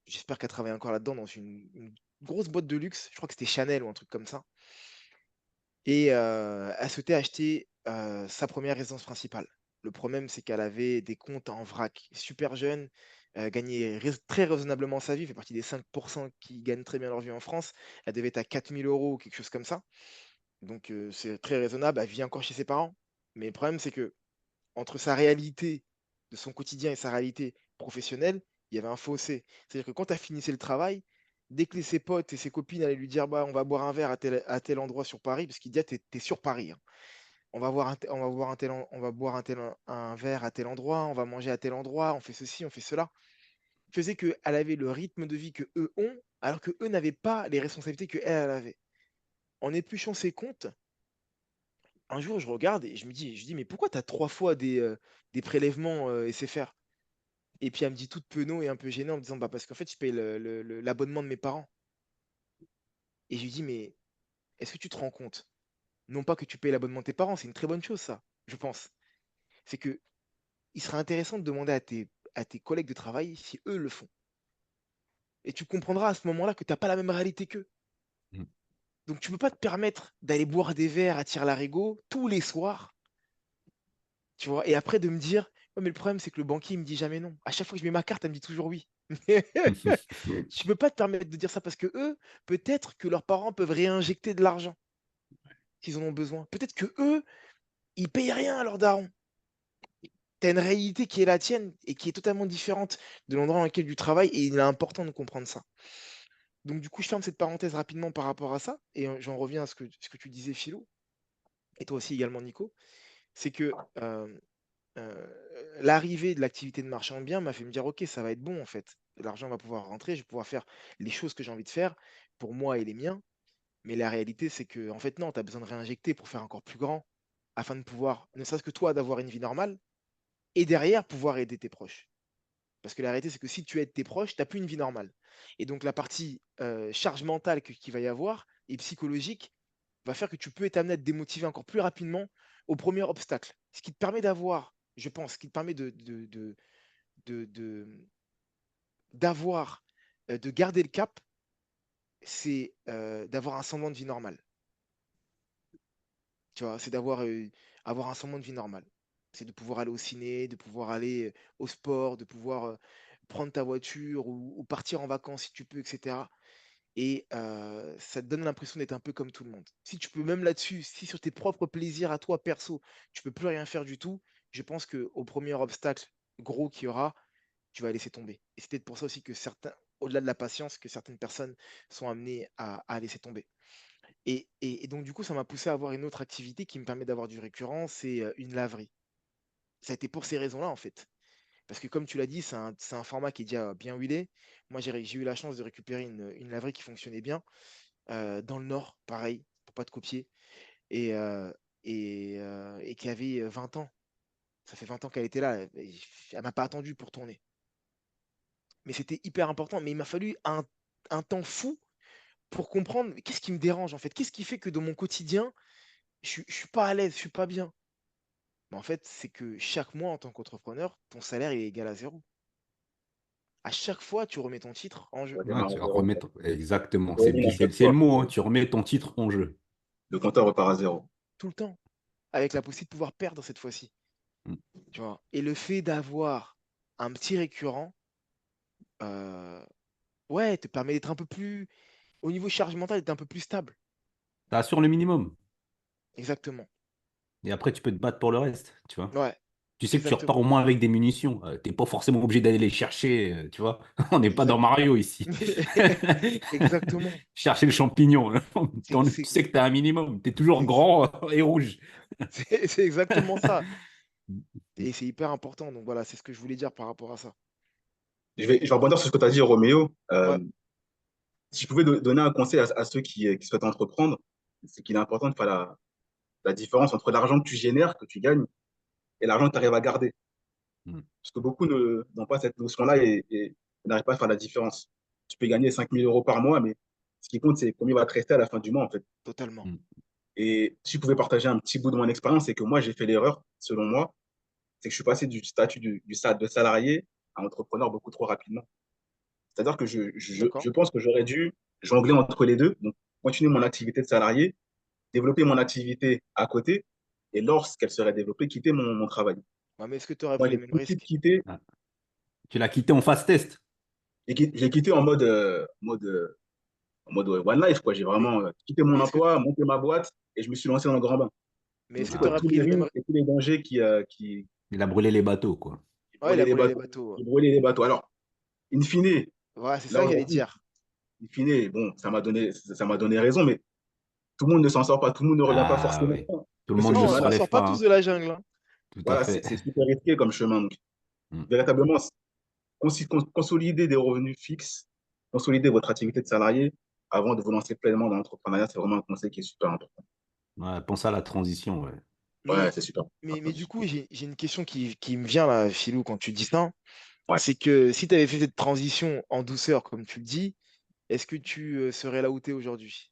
j'espère qu'elle travaille encore là-dedans, dans une grosse boîte de luxe. Je crois que c'était Chanel ou un truc comme ça. Et elle souhaitait acheter sa première résidence principale. Le problème, c'est qu'elle avait des comptes en vrac. Super jeune, gagnait très raisonnablement sa vie, fait partie des 5% qui gagnent très bien leur vie en France. Elle devait être à 4 000 € ou quelque chose comme ça. Donc c'est très raisonnable. Elle vit encore chez ses parents. Mais le problème, c'est que entre sa réalité de son quotidien et sa réalité professionnelle, il y avait un fossé. C'est-à-dire que quand elle finissait le travail, dès que ses potes et ses copines allaient lui dire bah, on va boire un verre à tel endroit sur Paris, parce qu'il dit ah, t'es sur Paris, hein. On va voir on va boire un verre à tel endroit, on va manger à tel endroit, on fait ceci, on fait cela. Faisait qu'elle avait le rythme de vie que eux ont, alors que eux n'avaient pas les responsabilités que elle avait. En épluchant ses comptes, un jour je regarde et je dis mais pourquoi tu as 3 fois des prélèvements SFR? Et puis elle me dit toute penaud et un peu gênée en me disant bah parce qu'en fait je paye l'abonnement de mes parents. Et je lui dis mais est-ce que tu te rends compte? Non pas que tu payes l'abonnement de tes parents, c'est une très bonne chose ça, je pense. C'est que il serait intéressant de demander à tes collègues de travail si eux le font. Et tu comprendras à ce moment-là que tu n'as pas la même réalité qu'eux. Mm. Donc tu ne peux pas te permettre d'aller boire des verres à tire-larigot tous les soirs, tu vois, et après de me dire ouais, mais le problème c'est que le banquier il me dit jamais non. À chaque fois que je mets ma carte, elle me dit toujours oui. Tu peux pas te permettre de dire ça parce que eux, peut-être que leurs parents peuvent réinjecter de l'argent s'ils en ont besoin. Peut-être que eux, ils payent rien à leurs darons. Tu as une réalité qui est la tienne et qui est totalement différente de l'endroit dans lequel tu travailles et il est important de comprendre ça. Donc du coup, je ferme cette parenthèse rapidement par rapport à ça et j'en reviens à ce que tu disais, Philo, et toi aussi également, Nico. C'est que l'arrivée de l'activité de marchand de biens m'a fait me dire, ok, ça va être bon en fait. L'argent va pouvoir rentrer, je vais pouvoir faire les choses que j'ai envie de faire pour moi et les miens. Mais la réalité, c'est que, en fait, non, tu as besoin de réinjecter pour faire encore plus grand, afin de pouvoir, ne serait-ce que toi, d'avoir une vie normale, et derrière, pouvoir aider tes proches. Parce que la réalité, c'est que si tu aides tes proches, tu n'as plus une vie normale. Et donc, la partie charge mentale qu'il va y avoir, et psychologique, va faire que tu peux être amené à te démotiver encore plus rapidement au premier obstacle. Ce qui te permet d'avoir, je pense, ce qui te permet de- d'avoir, de garder le cap, c'est d'avoir un semblant de vie normale. Tu vois, c'est avoir un semblant de vie normale. C'est de pouvoir aller au ciné, de pouvoir aller au sport, de pouvoir prendre ta voiture ou partir en vacances si tu peux, etc. Et ça te donne l'impression d'être un peu comme tout le monde. Si tu peux même là-dessus, si sur tes propres plaisirs à toi, perso, tu peux plus rien faire du tout, je pense qu'au premier obstacle gros qu'il y aura, tu vas laisser tomber. Et c'est peut-être pour ça aussi que certains, au-delà de la patience que certaines personnes sont amenées à laisser tomber. Et donc, du coup, ça m'a poussé à avoir une autre activité qui me permet d'avoir du récurrent, c'est une laverie. Ça a été pour ces raisons-là, en fait. Parce que, comme tu l'as dit, c'est un format qui est déjà bien huilé. Moi, j'ai eu la chance de récupérer une laverie qui fonctionnait bien. Dans le Nord, pareil, pour pas te copier, et qui avait 20 ans. Ça fait 20 ans qu'elle était là. Elle m'a pas attendu pour tourner. Mais c'était hyper important. Mais il m'a fallu un temps fou pour comprendre qu'est-ce qui me dérange en fait. Qu'est-ce qui fait que dans mon quotidien, je suis pas à l'aise, je suis pas bien. Mais en fait, c'est que chaque mois, en tant qu'entrepreneur, ton salaire est égal à zéro. À chaque fois, tu remets ton titre en jeu. Ouais, Redémarre à tu vas zéro. remettre. Exactement. On redémarre à chaque C'est le fois. mot, hein. Tu remets ton titre en jeu. Le compteur repart à zéro. Tout le temps. Avec la possibilité de pouvoir perdre cette fois-ci. Mm. Tu vois. Et le fait d'avoir un petit récurrent, euh, ouais, te permet d'être un peu plus, au niveau charge mentale, d'être un peu plus stable. T'assures le minimum. Exactement. Et après, tu peux te battre pour le reste, tu vois. Ouais, Tu sais que tu repars exactement. au moins avec des munitions. T'es pas forcément obligé d'aller les chercher, tu vois. On n'est pas dans Exact. Mario ici. Exactement. Chercher le champignon, hein. C'est Tu c'est- sais que tu as un minimum. Tu es toujours c'est- grand et rouge. c'est exactement ça. Et c'est hyper important. Donc voilà, c'est ce que je voulais dire par rapport à ça. Je vais rebondir sur ce que tu as dit, Roméo. Ouais, Si je pouvais donner un conseil à ceux qui souhaitent entreprendre, c'est qu'il est important de faire la différence entre l'argent que tu génères, que tu gagnes, et l'argent que tu arrives à garder. Mm. Parce que beaucoup n'ont pas cette notion-là et n'arrivent pas à faire la différence. Tu peux gagner 5 000 € par mois, mais ce qui compte, c'est combien il va te rester à la fin du mois, en fait. totalement. Mm. Et si je pouvais partager un petit bout de mon expérience, c'est que moi, j'ai fait l'erreur, selon moi, c'est que je suis passé du statut de salarié à entrepreneur beaucoup trop rapidement. C'est-à-dire que D'accord. je pense que j'aurais dû jongler entre les deux, donc continuer mon activité de salarié, développer mon activité à côté, et lorsqu'elle serait développée, quitter mon travail. Ouais, mais est-ce que tu aurais Moi, pris j'ai les mêmes tout de suite risques? quitté, Ah. Tu l'as quitté en phase test. et j'ai quitté en mode one life, quoi. J'ai Mais, vraiment quitté mon mais est-ce que, emploi, monté ma boîte, et je me suis lancé dans le grand bain. mais est-ce Donc, que tu Ah, aurais tous pris les les mêmes... risques et tous les dangers il a brûlé les bateaux, quoi. qui Ouais, il brûlaient a les brûlé les bateaux, bateaux. Ouais, qui brûlaient les bateaux. Alors, in fine, ouais, c'est là ça que j'allais aujourd'hui, dire. in fine, bon, ça m'a donné raison, mais tout le monde ne s'en sort pas, tout le monde ne revient pas Ah forcément. oui. Tout le De ce monde ne Non, on se s'en chemin-là. sort relève pas pas, tous hein. de la jungle, hein. Tout à Voilà, fait. c'est super risqué comme chemin. Donc, Mm. véritablement, consolider des revenus fixes, consolider votre activité de salarié avant de vous lancer pleinement dans l'entrepreneuriat, c'est vraiment un conseil qui est super important. Ouais, pense à la transition, ouais. Ouais, Mais, c'est super. mais du coup, j'ai une question qui me vient là, Philou, quand tu dis ça. Ouais. C'est que si tu avais fait cette transition en douceur, comme tu le dis, est-ce que tu serais là où tu es aujourd'hui?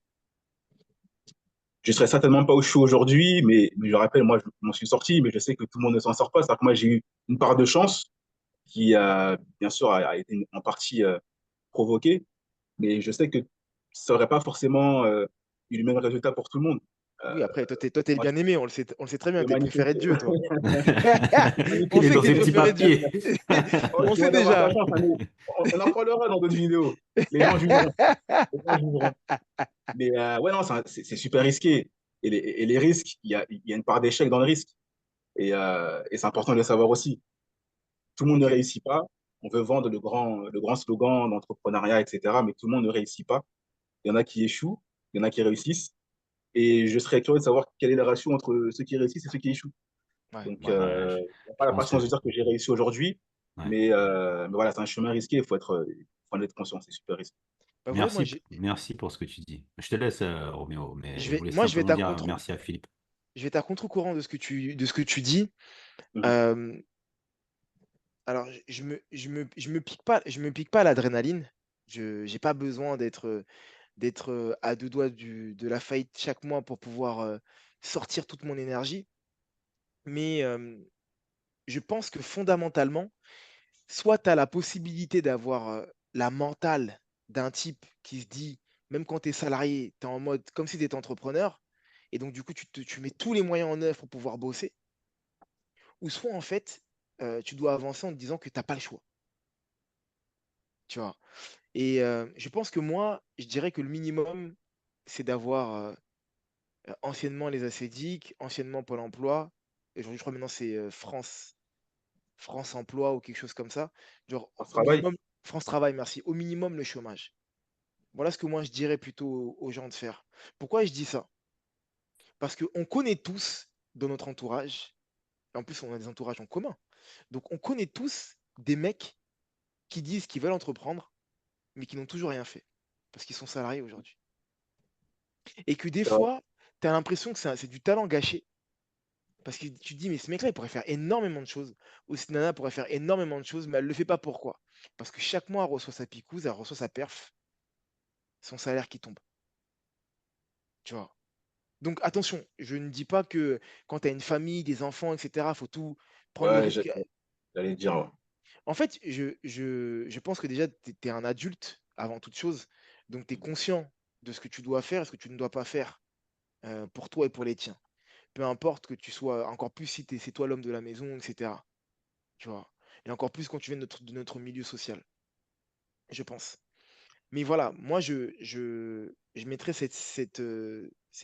Je serais certainement pas où je suis aujourd'hui, mais je rappelle, moi, je m'en suis sorti, mais je sais que tout le monde ne s'en sort pas. C'est-à-dire que moi, j'ai eu une part de chance qui, bien sûr, a été en partie provoquée, mais je sais que ça n'aurait pas forcément eu le même résultat pour tout le monde. Oui, Euh, après, toi, t'es le moi, bien-aimé, on le sait très bien, je t'es préféré de manifestais. Dieu, toi. Magnifique. On Il est sait dans que t'es ses petits préféré de Dieu. papiers. Oh, On tu sait vas en avoir ta déjà. chance, hein, mais on en parlera dans d'autres vidéos. Les gens jugeront. Les gens jugeront. Mais ouais, non, c'est super risqué. Et les risques, il y a une part d'échec dans le risque. Et c'est important de le savoir aussi. Tout le monde ne Ok. réussit pas. On veut vendre le grand slogan d'entrepreneuriat, etc. Mais tout le monde ne réussit pas. Il y en a qui échouent, il y en a qui réussissent. Et je serais curieux de savoir quel est le ratio entre ceux qui réussissent et ceux qui échouent. Ouais. Donc, Ouais, bah, je n'ai pas je la pense patience que. de dire que j'ai réussi aujourd'hui, Ouais. mais voilà, c'est un chemin risqué, il faut en être conscient, c'est super risqué. Bah, vous voyez, moi, Merci pour ce que tu dis. Je te laisse, Roméo, mais je je vais, voulais moi, je vais simplement être dire merci à Philippe. je vais être à contre-courant de ce que tu dis. Mhm. Euh, alors, je me pique pas, à l'adrénaline. J'ai pas besoin d'être à deux doigts de la faillite chaque mois pour pouvoir sortir toute mon énergie. Mais je pense que fondamentalement, soit tu as la possibilité d'avoir la mentale d'un type qui se dit, même quand tu es salarié, tu es en mode comme si tu étais entrepreneur, et donc du coup, tu mets tous les moyens en œuvre pour pouvoir bosser, ou soit en fait, tu dois avancer en te disant que tu n'as pas le choix. Tu vois. Et je pense que moi, je dirais que le minimum, c'est d'avoir anciennement les ACDIC, anciennement Pôle emploi, et aujourd'hui, je crois maintenant c'est France Emploi ou quelque chose comme ça. Genre, On se au travaille. minimum, France Travail, merci. Au minimum, le chômage. Voilà ce que moi, je dirais plutôt aux gens de faire. Pourquoi je dis ça? Parce qu'on connaît tous dans notre entourage, et en plus, on a des entourages en commun. Donc, on connaît tous des mecs qui disent qu'ils veulent entreprendre, mais qui n'ont toujours rien fait. Parce qu'ils sont salariés aujourd'hui. Et que des C'est vrai. fois, tu as l'impression que c'est du talent gâché. Parce que tu te dis, mais ce mec-là, il pourrait faire énormément de choses. Ou cette nana pourrait faire énormément de choses, mais elle ne le fait pas. Pourquoi? Parce que chaque mois, elle reçoit sa picouse, elle reçoit sa perf, son salaire qui tombe. Tu vois. Donc attention, je ne dis pas que quand tu as une famille, des enfants, etc., il faut tout prendre le Ouais, risque. j'allais dire, ouais. En fait, je pense que déjà, tu es un adulte avant toute chose. Donc tu es conscient de ce que tu dois faire et ce que tu ne dois pas faire pour toi et pour les tiens. Peu importe que tu sois, encore plus si c'est toi l'homme de la maison, etc. Tu vois. Et encore plus quand tu viens de notre milieu social, je pense. Mais voilà, moi, je mettrais cette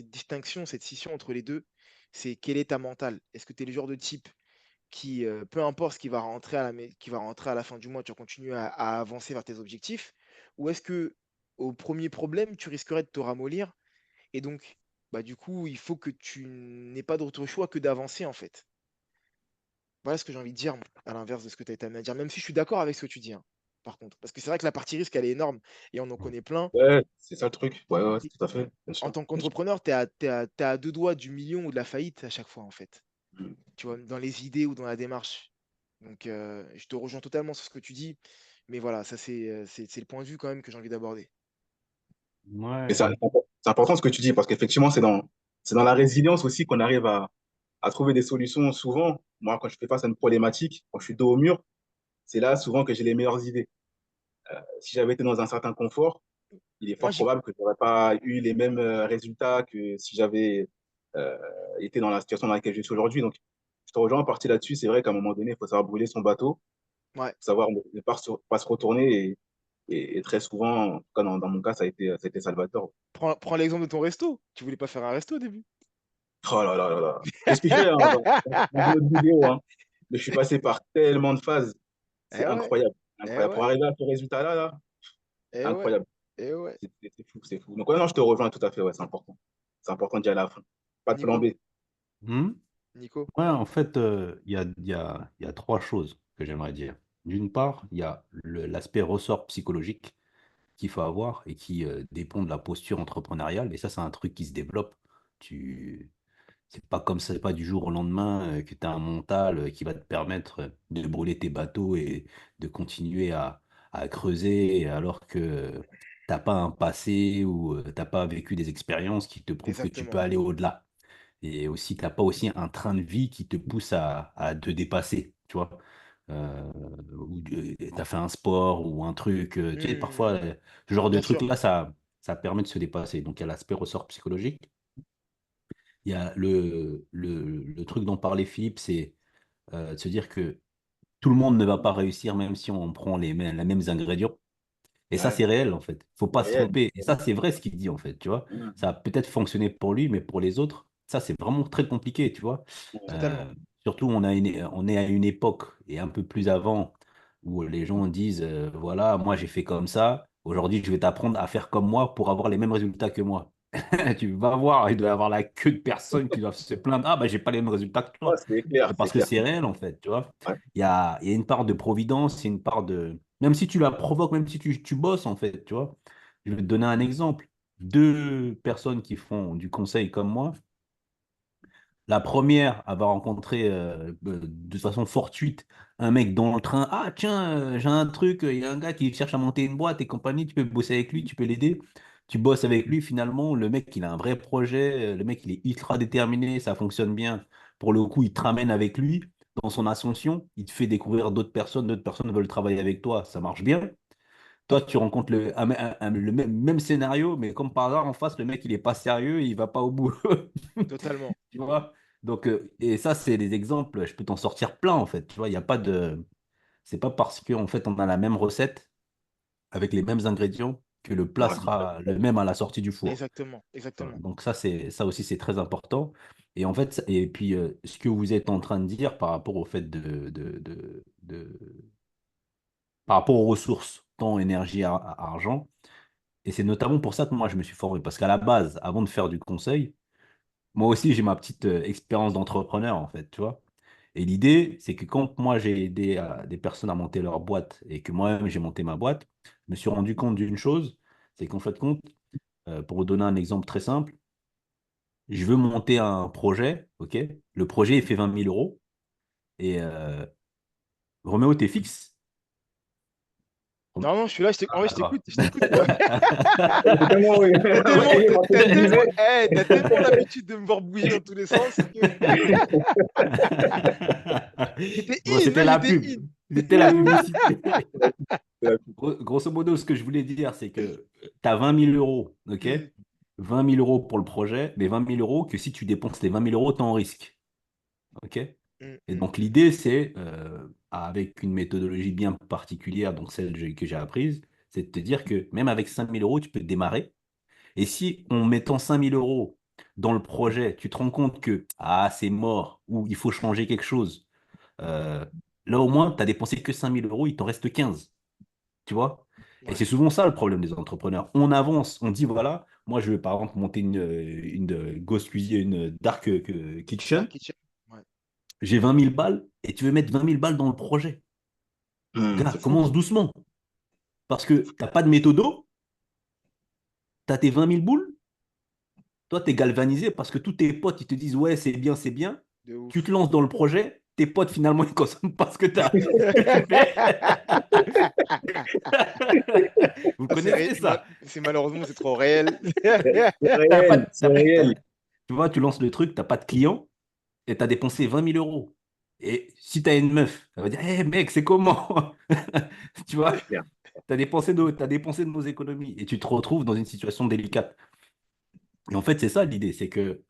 distinction, cette scission entre les deux. C'est quelle est ta mentale? Est-ce que tu es le genre de type qui, peu importe ce qui va rentrer qui va rentrer à la fin du mois, tu vas continuer à avancer vers tes objectifs? Ou est-ce que au premier problème, tu risquerais de te ramollir et donc, bah, du coup, il faut que tu n'aies pas d'autre choix que d'avancer en fait. Voilà ce que j'ai envie de dire, moi, à l'inverse de ce que tu as été amené à dire, même si je suis d'accord avec ce que tu dis, hein, par contre. Parce que c'est vrai que la partie risque, elle est énorme et on en connaît plein. Ouais, c'est ça le truc. Ouais, ouais, Et tout à fait, bien en sûr. tant Bien sûr. qu'entrepreneur, t'es à deux doigts du million ou de la faillite à chaque fois, en fait. Mm. Tu vois, dans les idées ou dans la démarche. Donc, je te rejoins totalement sur ce que tu dis. Mais voilà, ça, c'est le point de vue quand même que j'ai envie d'aborder. Mais Ouais. c'est important ce que tu dis, parce qu'effectivement, c'est dans la résilience aussi qu'on arrive à trouver des solutions souvent. Moi, quand je fais face à une problématique, quand je suis dos au mur, c'est là souvent que j'ai les meilleures idées. Si j'avais été dans un certain confort, il est Moi, fort probable que je n'aurais pas eu les mêmes résultats que si j'avais euh, été dans la situation dans laquelle je suis aujourd'hui. Donc, je te rejoins en partie là-dessus. C'est vrai qu'à un moment donné, il faut savoir brûler son bateau, ouais, savoir ne pas se retourner. Et très souvent, en tout cas dans mon cas, ça a été salvateur. prends l'exemple de ton resto. Tu voulais pas faire un resto au début. Oh là là là là. J'expliquerai hein, dans une autre vidéo, hein. Mais je suis passé par tellement de phases. C'est Eh ouais, incroyable. eh Incroyable. Pour ouais, arriver à ce résultat-là, là, eh ouais, incroyable. eh ouais. C'est fou, c'est fou. Donc, ouais, non, je te rejoins tout à fait. Ouais, c'est important. C'est important d'y aller à la fin. Pas de plan Nico, B. Hmm. Nico. Ouais, en fait, il y a trois choses que j'aimerais dire. D'une part, il y a l'aspect ressort psychologique qu'il faut avoir et qui dépend de la posture entrepreneuriale. Et ça, c'est un truc qui se développe. Tu... C'est pas comme ça, c'est pas du jour au lendemain que tu as un mental qui va te permettre de brûler tes bateaux et de continuer à creuser alors que t'as pas un passé ou t'as pas vécu des expériences qui te prouvent que tu peux Exactement. aller au-delà. Et aussi, t'as pas aussi un train de vie qui te pousse à te dépasser, tu vois. Ou tu as fait un sport ou un truc. Tu sais, parfois, Hmm, ce genre de bien sûr. truc-là, ça permet de se dépasser. Donc, il y a l'aspect ressort psychologique. Il y a le truc dont parlait Philippe, c'est de se dire que tout le monde ne va pas réussir, même si on prend les mêmes ingrédients. Et ça, Ouais, c'est réel, en fait. Faut c'est pas se réel. tromper. Et ça, c'est vrai ce qu'il dit, en fait, tu vois. Mhm. Ça a peut-être fonctionné pour lui, mais pour les autres, ça, c'est vraiment très compliqué, tu vois. Totalement. Surtout, on est à une époque, et un peu plus avant, où les gens disent, voilà, moi, j'ai fait comme ça. Aujourd'hui, je vais t'apprendre à faire comme moi pour avoir les mêmes résultats que moi. Tu vas voir, il doit y avoir la queue de personnes qui doivent se plaindre. Ah, bah, j'ai pas les mêmes résultats que Ouais, toi. c'est clair, C'est c'est parce que clair. c'est réel, en fait, tu vois. Ouais, Il y a une part de providence, il y a une part de... Même si tu la provoques, même si tu bosses, en fait, tu vois. Je vais te donner un exemple. Deux personnes qui font du conseil comme moi. La première, elle va rencontrer de façon fortuite un mec dans le train. Ah, tiens, j'ai un truc, il y a un gars qui cherche à monter une boîte et compagnie, tu peux bosser avec lui, tu peux l'aider. Tu bosses avec lui, finalement, le mec, il a un vrai projet, le mec, il est ultra déterminé, ça fonctionne bien. Pour le coup, il te ramène avec lui dans son ascension, il te fait découvrir d'autres personnes veulent travailler avec toi, ça marche bien. Toi, tu rencontres le même scénario, mais comme par hasard, en face, le mec, il est pas sérieux, il va pas au bout. Totalement. Tu vois? Donc, et ça, c'est des exemples, je peux t'en sortir plein, en fait. Tu vois, il n'y a pas de. C'est pas parce qu'en fait, on a la même recette avec les mêmes ingrédients que le plat ouais, sera le même à la sortie du four. Exactement. Voilà. Exactement. Donc, ça aussi, c'est très important. Et en fait, et puis, ce que vous êtes en train de dire par rapport au fait par rapport aux ressources. temps, énergie, argent. Et c'est notamment pour ça que moi, je me suis formé. Parce qu'à la base, avant de faire du conseil, moi aussi, j'ai ma petite expérience d'entrepreneur, en fait, tu vois. Et l'idée, c'est que quand moi, j'ai aidé des personnes à monter leur boîte et que moi-même, j'ai monté ma boîte, je me suis rendu compte d'une chose, c'est qu'en fait, compte, pour vous donner un exemple très simple, je veux monter un projet, OK? Le projet, il fait 20 000 euros. Et Roméo, t'es fixe? Non, non, je suis là, en Ah, vrai, d'accord. je t'écoute, moi. C'est tellement, oui. T'as Je tellement, disais, t'as tellement l'habitude de me voir bouger dans tous les sens que j'étais Bon, in, là, c'était la j'étais pub. in. C'était la publicité. c'est Grosso modo, ce que je voulais dire, c'est que tu as 20 000 euros, OK? Hmm, 20 000 euros pour le projet, mais 20 000 euros que si tu dépenses les 20 000 euros, tu es en risque. OK? hmm, Et hmm, donc, l'idée, c'est, avec une méthodologie bien particulière, donc celle que j'ai apprise, c'est de te dire que même avec 5 000 euros, tu peux démarrer. Et si en mettant 5 000 euros dans le projet, tu te rends compte que c'est mort ou il faut changer quelque chose, euh, là au moins, tu as dépensé que 5 000 euros, il t'en reste 15. Tu vois? Et ouais, c'est souvent ça le problème des entrepreneurs. On avance, on dit voilà, moi je vais par exemple monter une ghost cuisine, une dark kitchen, Dark Kitchen. Ouais. j'ai 20 000 balles et tu veux mettre 20 000 balles dans le projet. Gars, c'est fou. commence doucement parce que tu n'as pas de méthodo, tu as tes 20 000 boules, toi tu es galvanisé parce que tous tes potes ils te disent ouais, c'est bien. De Tu te ouf. lances dans le projet, tes potes finalement ils consomment pas ce que tu as fait. Vous Ah, connaissez ça? malheureusement, c'est trop réel. C'est T'as pas, réel, c'est réel. tu vois, tu lances le truc, t'as pas de client et tu as dépensé 20 000 euros. Et si tu as une meuf, elle va dire, hé mec, c'est comment? Tu vois, C'est clair. t'as dépensé de nos économies et tu te retrouves dans une situation délicate. Et en fait, c'est ça l'idée, c'est que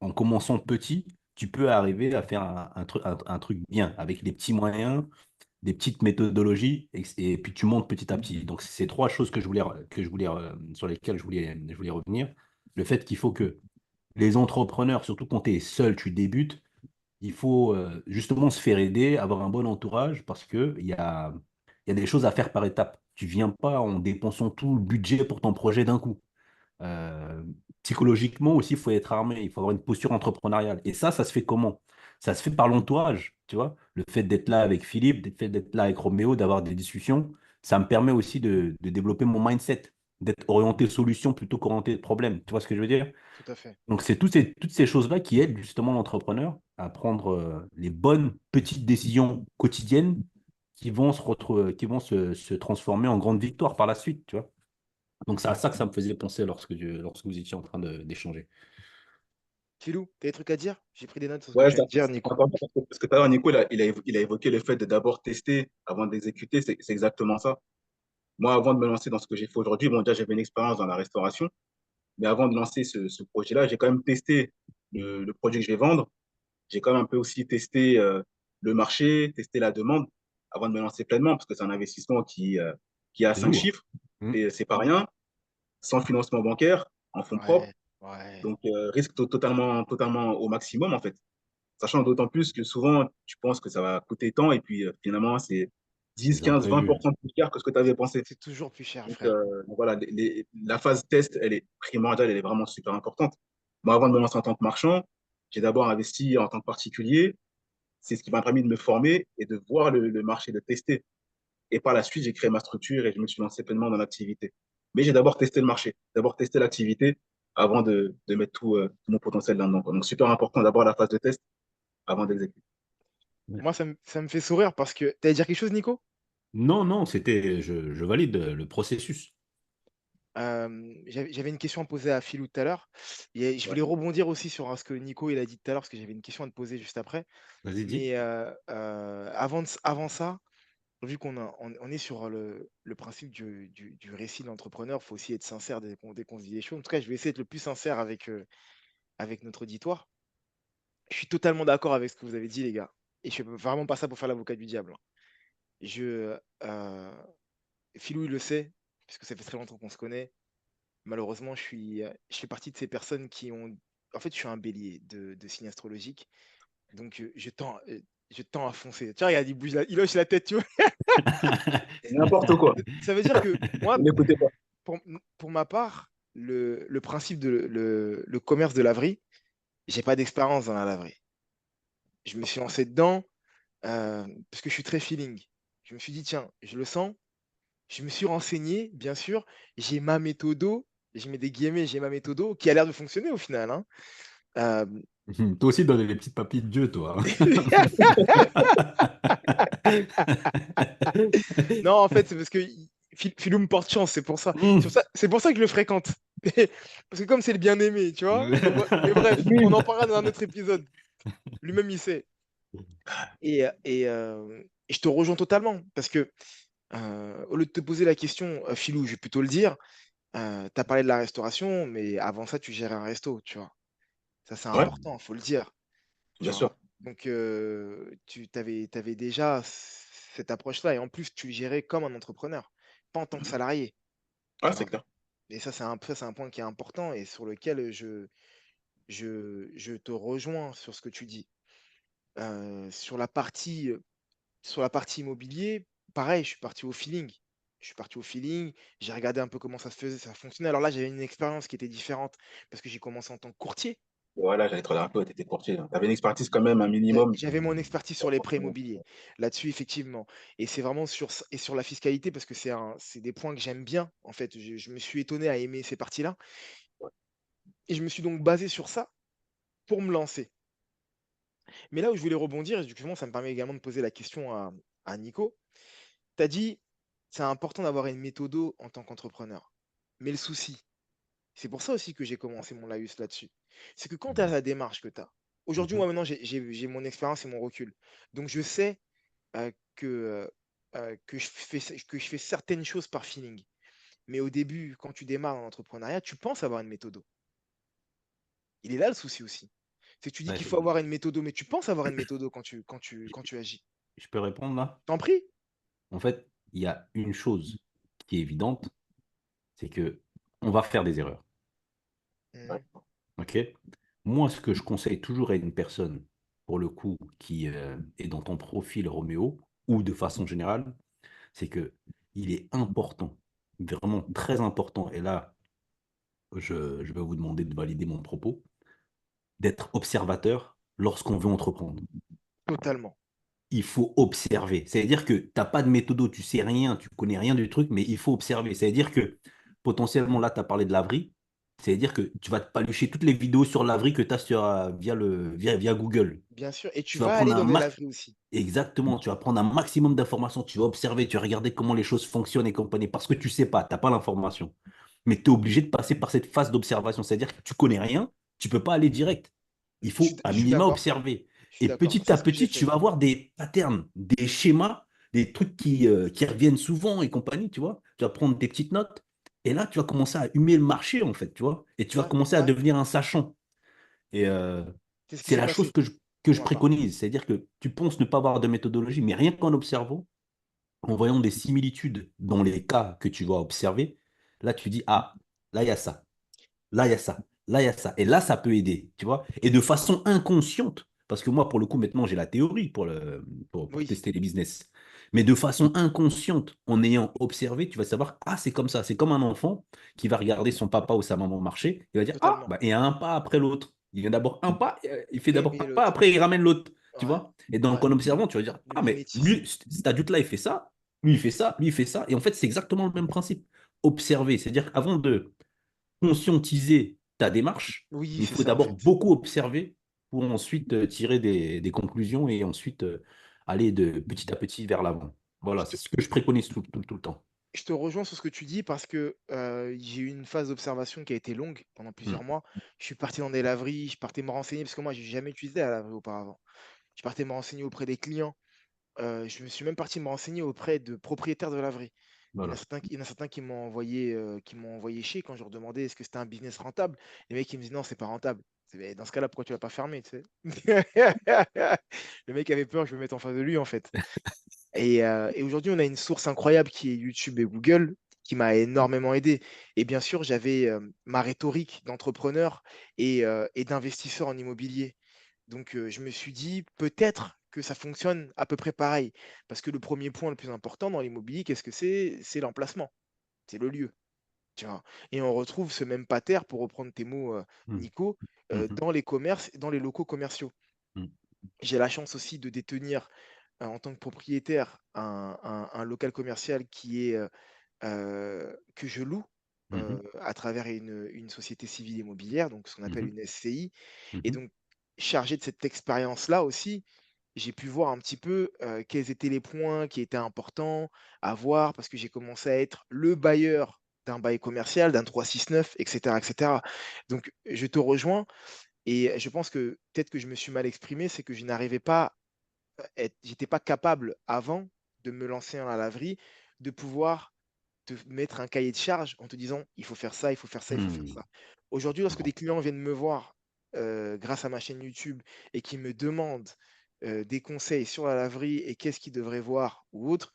en commençant petit, tu peux arriver à faire un truc bien avec des petits moyens, des petites méthodologies et puis tu montes petit à petit. Donc, c'est trois choses sur lesquelles je voulais revenir. Le fait qu'il faut que les entrepreneurs, surtout quand tu es seul, tu débutes, il faut justement se faire aider, avoir un bon entourage parce il y a des choses à faire par étapes. Tu viens pas en dépensant tout le budget pour ton projet d'un coup. Euh, Psychologiquement aussi, il faut être armé, il faut avoir une posture entrepreneuriale. Et ça se fait comment? Ça se fait par l'entourage, tu vois. Le fait d'être là avec Philippe, le fait d'être là avec Roméo, d'avoir des discussions, ça me permet aussi de développer mon mindset, d'être orienté solution plutôt qu'orienté problème. Tu vois ce que je veux dire? Tout à fait. Donc, c'est toutes ces choses-là qui aident justement l'entrepreneur à prendre les bonnes petites décisions quotidiennes qui vont se transformer en grandes victoires par la suite, tu vois. Donc, c'est à ça que ça me faisait penser lorsque vous étiez en train d'échanger. Philou, t'as des trucs à dire? J'ai pris des notes sur ce que Ouais, tu viens de dire, c'est Nico. important parce que tout à l'heure, Nico, il a évoqué le fait de d'abord tester avant d'exécuter. C'est exactement ça. Moi, avant de me lancer dans ce que j'ai fait aujourd'hui, bon, déjà, j'avais une expérience dans la restauration, mais avant de lancer ce projet-là, j'ai quand même testé le produit que je vais vendre. J'ai quand même un peu aussi testé le marché, testé la demande avant de me lancer pleinement, parce que c'est un investissement qui est à C'est cinq lourd. chiffres. Hmm. Et c'est pas rien, sans financement bancaire, en fonds propres. Ouais, ouais. Donc, risque totalement au maximum, en fait. Sachant d'autant plus que souvent, tu penses que ça va coûter tant, et puis finalement, c'est C'est 10, des 15, imprévus. 20% plus cher que ce que tu avais pensé. C'est toujours plus cher, Donc, frère. voilà, la phase test, elle est primordiale, elle est vraiment super importante. Moi, avant de me lancer en tant que marchand, j'ai d'abord investi en tant que particulier. C'est ce qui m'a permis de me former et de voir le marché, de tester. Et par la suite, j'ai créé ma structure et je me suis lancé pleinement dans l'activité. Mais j'ai d'abord testé le marché, d'abord testé l'activité avant de mettre tout mon potentiel là-dedans. Donc, super important d'abord la phase de test avant d'exécuter. Ouais. Moi, ça me fait sourire parce que. T'allais dire quelque chose, Nico? Non, non, je valide le processus. J'avais une question à poser à Philou tout à l'heure. Et je Ouais. voulais rebondir aussi sur ce que Nico il a dit tout à l'heure, parce que j'avais une question à te poser juste après. Vas-y, dis. Mais avant ça, vu on est sur le principe du récit de l'entrepreneur, il faut aussi être sincère dès qu'on se dit les choses. En tout cas, je vais essayer d'être le plus sincère avec notre auditoire. Je suis totalement d'accord avec ce que vous avez dit, les gars. Et je fais vraiment pas ça pour faire l'avocat du diable, hein. Je, Philou, il le sait, puisque ça fait très longtemps qu'on se connaît. Malheureusement, je fais partie de ces personnes qui ont. En fait, je suis un bélier de signe astrologique. Donc, je tends à foncer. Tiens, regarde, il hoche la tête, tu vois. C'est n'importe quoi. Ça veut dire que moi, Vous n'écoutez pas. pour, pour ma part, le principe de le commerce de laverie, j'ai pas d'expérience dans la laverie. Je me suis lancé dedans parce que je suis très feeling. Je me suis dit, tiens, je le sens. Je me suis renseigné, bien sûr. J'ai ma méthodo, je mets des guillemets, j'ai ma méthodo qui a l'air de fonctionner au final, hein. Euh, Toi aussi, donne les petites papilles de Dieu, toi. Non, en fait, c'est parce que Philou me porte chance, c'est pour ça. C'est pour ça que je le fréquente. Parce que comme c'est le bien-aimé, tu vois. Mais bref, on en parlera dans un autre épisode. Lui-même, il sait. Et je te rejoins totalement. Parce que au lieu de te poser la question, Philou, je vais plutôt le dire, tu as parlé de la restauration, mais avant ça, tu gérais un resto, tu vois. Ça, c'est Ouais, important, faut le dire, tu bien vois. sûr. Donc, tu avais déjà cette approche-là. Et en plus, tu le gérais comme un entrepreneur, pas en tant que Mhm. salarié, Ah, tu c'est vois. clair. Et ça, c'est un point qui est important et sur lequel je te rejoins sur ce que tu dis. Sur sur la partie immobilier, pareil, je suis parti au feeling. Je suis parti au feeling, j'ai regardé un peu comment ça se faisait, ça fonctionnait. Alors là, j'avais une expérience qui était différente parce que j'ai commencé en tant que courtier. Voilà, j'allais te dire un peu, tu étais courtier. Tu avais une expertise quand même, un minimum. J'avais mon expertise sur les prêts immobiliers, là-dessus, effectivement. Et c'est vraiment sur la fiscalité parce que c'est des points que j'aime bien. En fait, je me suis étonné à aimer ces parties-là. Et je me suis donc basé sur ça pour me lancer. Mais là où je voulais rebondir, et justement, ça me permet également de poser la question à Nico. Tu as dit, c'est important d'avoir une méthodo en tant qu'entrepreneur. Mais le souci, c'est pour ça aussi que j'ai commencé mon laïus là-dessus. C'est que quand tu as la démarche que tu as, aujourd'hui, Mhm. moi maintenant, j'ai mon expérience et mon recul. Donc je sais que je fais certaines choses par feeling. Mais au début, quand tu démarres dans l'entrepreneuriat, tu penses avoir une méthode. Il est là le souci aussi. C'est que tu dis Ouais, qu'il faut avoir une méthode, mais tu penses avoir une méthode quand tu agis. je peux répondre là? T'en prie. En fait, il y a une chose qui est évidente, c'est que on va faire des erreurs. Mhm. OK? Moi, ce que je conseille toujours à une personne, pour le coup, qui est dans ton profil Roméo, ou de façon générale, c'est que il est important, vraiment très important, et là, je vais vous demander de valider mon propos, d'être observateur lorsqu'on veut entreprendre. Totalement. Il faut observer. C'est-à-dire que tu n'as pas de méthode, tu sais rien, tu connais rien du truc, mais il faut observer. C'est-à-dire que potentiellement, là, tu as parlé de laverie. C'est-à-dire que tu vas te palucher toutes les vidéos sur laverie que tu as via Google. Bien sûr. Et tu Tu vas vas prendre aller un dans des max. laveries aussi. Exactement, tu vas prendre un maximum d'informations, tu vas observer, tu vas regarder comment les choses fonctionnent et compagnie, parce que tu sais pas, tu n'as pas l'information. Mais tu es obligé de passer par cette phase d'observation, c'est-à-dire que tu connais rien, tu peux pas aller direct. Il faut à Je suis minima d'accord. observer. Je suis Et d'accord. petit C'est à ce que j'ai petit, tu fait. vas avoir des patterns, des schémas, des trucs qui reviennent souvent et compagnie, tu vois. Tu vas prendre des petites notes et là, tu vas commencer à humer le marché, en fait, tu vois. Et tu vas Ouais, commencer à ouais. devenir un sachant. Et C'est ce qui c'est s'est la chose passé que pour je ma part. préconise. C'est-à-dire que tu penses ne pas avoir de méthodologie, mais rien qu'en observant, en voyant des similitudes dans les cas que tu vas observer, là, tu dis, ah, là, il y a ça. Là, il y a ça. Là, il y a ça. Et là, ça peut aider, tu vois. Et de façon inconsciente, parce que moi, pour le coup, maintenant, j'ai la théorie pour Oui, tester les business. Mais de façon inconsciente, en ayant observé, tu vas savoir, ah, c'est comme ça. C'est comme un enfant qui va regarder son papa ou sa maman marcher. Il va dire, ah, totalement. bah, il y a un pas après l'autre. Il y a d'abord un pas, il fait d'abord Et un pas, l'autre. après il ramène l'autre, tu Ouais, vois. Et donc, ouais. en observant, tu vas dire, Le ah, mais mimétisme. lui, cet adulte-là, il fait ça, lui, il fait ça, lui, il fait ça. Et en fait, c'est exactement le même principe. Observer, c'est-à-dire qu'avant de conscientiser ta démarche, Oui, il c'est faut ça en d'abord fait. beaucoup observer pour ensuite tirer des conclusions et ensuite aller de petit à petit vers l'avant. Je Voilà, te, c'est ce que je préconise tout le temps. je te rejoins sur ce que tu dis parce que j'ai eu une phase d'observation qui a été longue pendant plusieurs Hmm. mois. Je suis parti dans des laveries, je partais me renseigner parce que moi, j'ai jamais utilisé la laverie auparavant. Je partais me renseigner auprès des clients. Je me suis même parti me renseigner auprès de propriétaires de laverie. Voilà. Il y en a certains qui m'ont envoyé chier quand je leur demandais est-ce que c'était un business rentable. Les mecs, ils me disent non, c'est pas rentable. Mais dans ce cas-là, pourquoi tu vas pas fermer, tu sais? Le mec avait peur que je me mette en face de lui, en fait. Et aujourd'hui, on a une source incroyable qui est YouTube et Google, qui m'a énormément aidé. Et bien sûr, j'avais ma rhétorique d'entrepreneur et d'investisseur en immobilier. Donc, je me suis dit, peut-être que ça fonctionne à peu près pareil. Parce que le premier point le plus important dans l'immobilier, qu'est-ce que c'est? C'est l'emplacement, c'est le lieu. Tu vois? Et on retrouve ce même pattern, pour reprendre tes mots, Mm. Nico, Mhm. dans les commerces, dans les locaux commerciaux. Mm. J'ai la chance aussi de détenir, en tant que propriétaire, un local commercial qui est, que je loue, Mhm. à travers une société civile immobilière, donc ce qu'on appelle Mhm. une SCI. Et Mhm. donc, chargé de cette expérience-là aussi, j'ai pu voir un petit peu, quels étaient les points qui étaient importants à voir, parce que j'ai commencé à être le bailleur d'un bail commercial, d'un 369, et cetera, et cetera. Donc je te rejoins, et je pense que peut-être que je me suis mal exprimé, c'est que je n'arrivais pas, j'étais pas capable avant de me lancer dans la laverie, de pouvoir te mettre un cahier de charge en te disant: «Il faut faire ça, il faut faire ça, il faut faire Mm. ça». Aujourd'hui, lorsque des clients viennent me voir, grâce à ma chaîne YouTube, et qui me demandent, des conseils sur la laverie et qu'est-ce qu'ils devraient voir ou autre,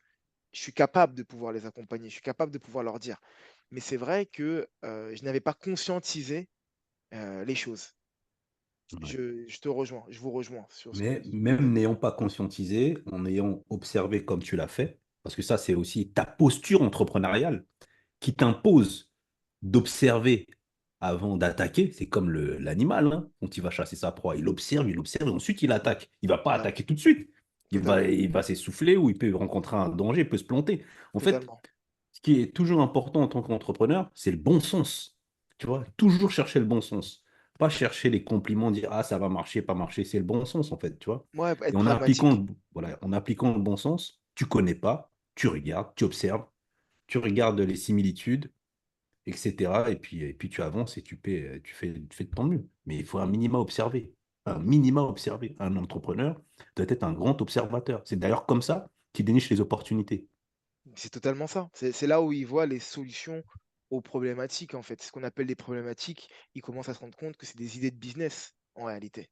je suis capable de pouvoir les accompagner, je suis capable de pouvoir leur dire. Mais c'est vrai que, je n'avais pas conscientisé, les choses. Ouais. Je te rejoins, je vous rejoins sur ce que Mais vous même avez dit. n'ayant pas conscientisé, en ayant observé comme tu l'as fait, parce que ça, c'est aussi ta posture entrepreneuriale qui t'impose d'observer avant d'attaquer. C'est comme l'animal, hein, quand il va chasser sa proie. Il observe, et ensuite il attaque. Il ne va pas Ouais, attaquer tout de suite. totalement, Il va s'essouffler ou il peut rencontrer un danger, il peut se planter. En fait, totalement. ce qui est toujours important en tant qu'entrepreneur, c'est le bon sens. Tu vois, toujours chercher le bon sens. Pas chercher les compliments, dire ah ça va marcher, pas marcher. C'est le bon sens en fait, tu vois. Ouais, Et être pragmatique. voilà, en appliquant le bon sens, tu connais pas, tu regardes, tu observes, tu regardes les similitudes, etc. Et puis tu avances et tu fais de ton mieux. Mais il faut un minima observer. Un minima observer. Un entrepreneur doit être un grand observateur. C'est d'ailleurs comme ça qu'il déniche les opportunités. C'est totalement ça. C'est là où ils voient les solutions aux problématiques, en fait. Ce qu'on appelle des problématiques, ils commencent à se rendre compte que c'est des idées de business, en réalité.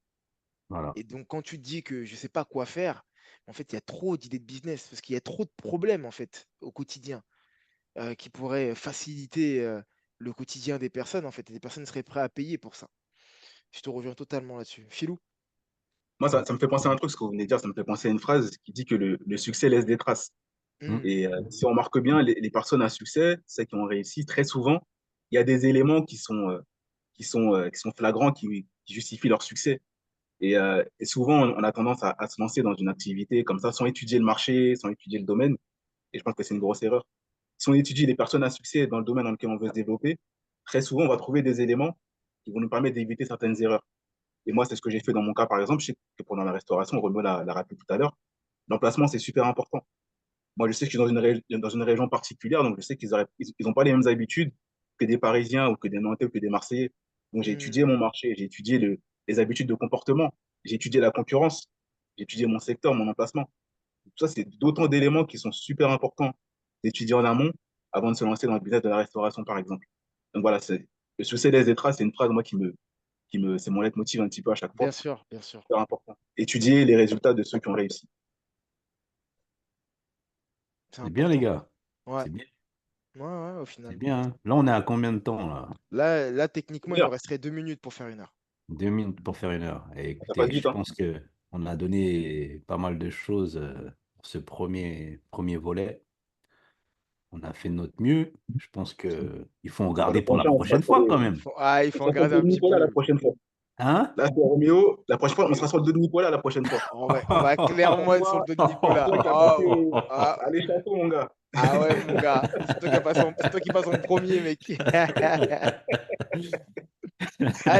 Voilà. Et donc, quand tu te dis que je ne sais pas quoi faire, en fait, il y a trop d'idées de business, parce qu'il y a trop de problèmes, en fait, au quotidien, qui pourraient faciliter, le quotidien des personnes, en fait, et des personnes seraient prêtes à payer pour ça. Je te reviens totalement là-dessus. Filou? Moi, ça me fait penser à un truc, ce que vous venez de dire, ça me fait penser à une phrase qui dit que le succès laisse des traces. Hum, Hmm, Et si on remarque bien, les personnes à succès, celles qui ont réussi, très souvent, il y a des éléments qui sont flagrants, qui justifient leur succès. Et souvent, on a tendance à se lancer dans une activité comme ça, sans étudier le marché, sans étudier le domaine. Et je pense que c'est une grosse erreur. Si on étudie les personnes à succès dans le domaine dans lequel on veut se développer, très souvent, on va trouver des éléments qui vont nous permettre d'éviter certaines erreurs. Et moi, c'est ce que j'ai fait dans mon cas, par exemple. Je sais que pendant la restauration, Renaud l'a rappelé tout à l'heure, l'emplacement, c'est super important. Moi, je sais que je suis dans une région particulière, donc je sais ils ont pas les mêmes habitudes que des Parisiens ou que des Nantais ou que des Marseillais. Donc, j'ai hmm. étudié mon marché, j'ai étudié les habitudes de comportement, j'ai étudié la concurrence, j'ai étudié mon secteur, mon emplacement. Tout ça, c'est d'autant d'éléments qui sont super importants d'étudier en amont avant de se lancer dans le business de la restauration, par exemple. Donc voilà, le succès des traces, c'est une phrase, moi, c'est mon leitmotiv un petit peu à chaque fois. Bien sûr, bien sûr. Super important. Étudier les résultats de ceux qui ont réussi. C'est c'est bien, les important. gars. Ouais, C'est bien. ouais, ouais, au C'est final. bien, hein. Là, on est à combien de temps, là? Là, techniquement, il nous Bien, resterait 2 minutes pour faire 1 heure. 2 minutes pour faire 1 heure. Et ça passe écoutez, vite, je hein. pense que on a donné pas mal de choses pour ce premier volet. On a fait de notre mieux. Je pense que il faut en Pour le garder pour la prochain, prochaine fois, quand même. Il on faut en sera sur le garder dos un de petit Nicolas la peu. prochaine fois. Hein? Là, c'est Roméo. La prochaine fois, on sera sur le dos de Nicolas la prochaine fois. On va clairement être sur le Toi, dos de Nicolas. toi qui as passé à l'échafaud, mon gars. Ouais, mon gars. C'est toi qui passes en premier, mec.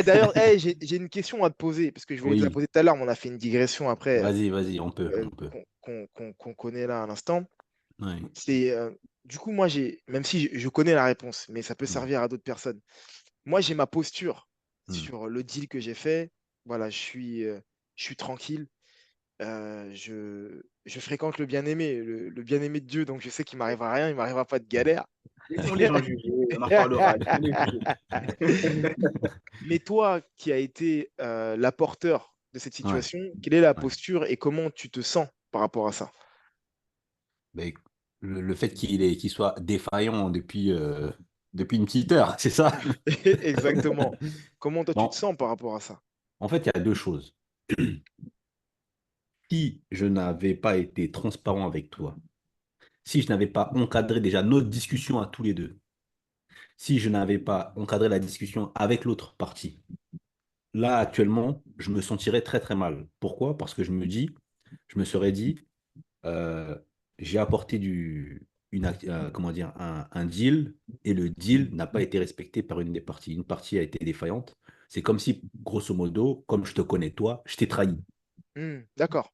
D'ailleurs, j'ai une question à te poser, parce que je voulais te la Oui, poser tout à l'heure, mais on a fait une digression après, vas-y, on peut, on peut. qu'on connaît là à l'instant. Oui. C'est, du coup, moi, même si je connais la réponse, mais ça peut Mm, servir à d'autres personnes. Moi, j'ai ma posture mm. sur le deal que j'ai fait. Voilà, je suis tranquille. Je fréquente le bien-aimé, le bien-aimé de Dieu, donc je sais qu'il m'arrivera rien, il m'arrivera pas de galère. Laissons les gens juger, on en reparlera. Laissons les juger. Mais toi, qui as été l'apporteur de cette Ouais, situation, quelle est la ouais. posture et comment tu te sens par rapport à ça? Mais le fait qu'il soit défaillant depuis une petite heure, c'est ça? Exactement. Comment toi tu te Bon, sens par rapport à ça? en fait, il y a deux choses. si je n'avais pas été transparent avec toi, si je n'avais pas encadré déjà notre discussion à tous les deux, si je n'avais pas encadré la discussion avec l'autre partie, là, actuellement, je me sentirais très, très mal. Pourquoi? Parce que je me serais dit, euh, j'ai apporté comment dire, un deal et le deal n'a pas été respecté par une des parties. Une partie a été défaillante. C'est comme si, grosso modo, comme je te connais toi, je t'ai trahi. D'accord.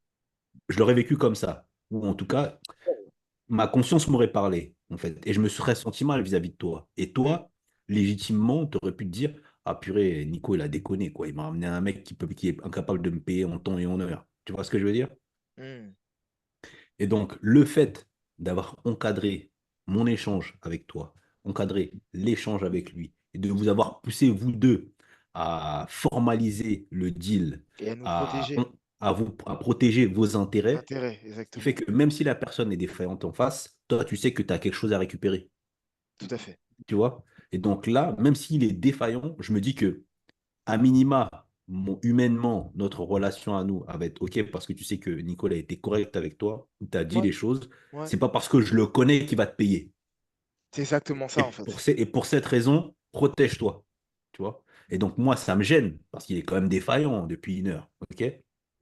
Je l'aurais vécu comme ça. Ou en tout cas, ma conscience m'aurait parlé, en fait. Et je me serais senti mal vis-à-vis de toi. Et Hmm, toi, légitimement, tu aurais pu te dire, ah purée, Nico, il a déconné, quoi. Il m'a ramené un mec qui est incapable de me payer en temps et en heure. Tu vois ce que je veux dire? hmm. Et donc, le fait d'avoir encadré mon échange avec toi, encadré l'échange avec lui, et de vous avoir poussé, vous deux, à formaliser le deal, Et à nous à, protéger. à protéger vos intérêts, Intérêt, qui fait exactement. que même si la personne est défaillante en face, toi, tu sais que tu as quelque chose à récupérer. Tout à fait. Tu vois? Et donc là, même s'il est défaillant, je me dis que, à minima, humainement, notre relation à nous elle va être OK parce que tu sais que Nicolas a été correct avec toi, tu as dit Ouais, les choses. ouais. C'est pas parce que je le connais qu'il va te payer. C'est exactement ça, en fait. Et pour cette raison, protège-toi. Tu vois? Et donc, moi, ça me gêne parce qu'il est quand même défaillant depuis 1 heure. OK?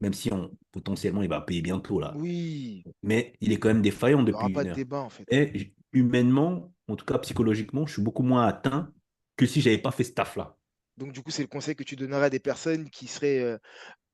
Même si potentiellement il va payer bientôt là. Oui, Mais il est quand même défaillant il n'y aura depuis pas une de heure. débat, en fait. Et humainement, en tout cas psychologiquement, je suis beaucoup moins atteint que si j'avais pas fait ce taf-là. Donc, du coup, c'est le conseil que tu donnerais à des personnes qui seraient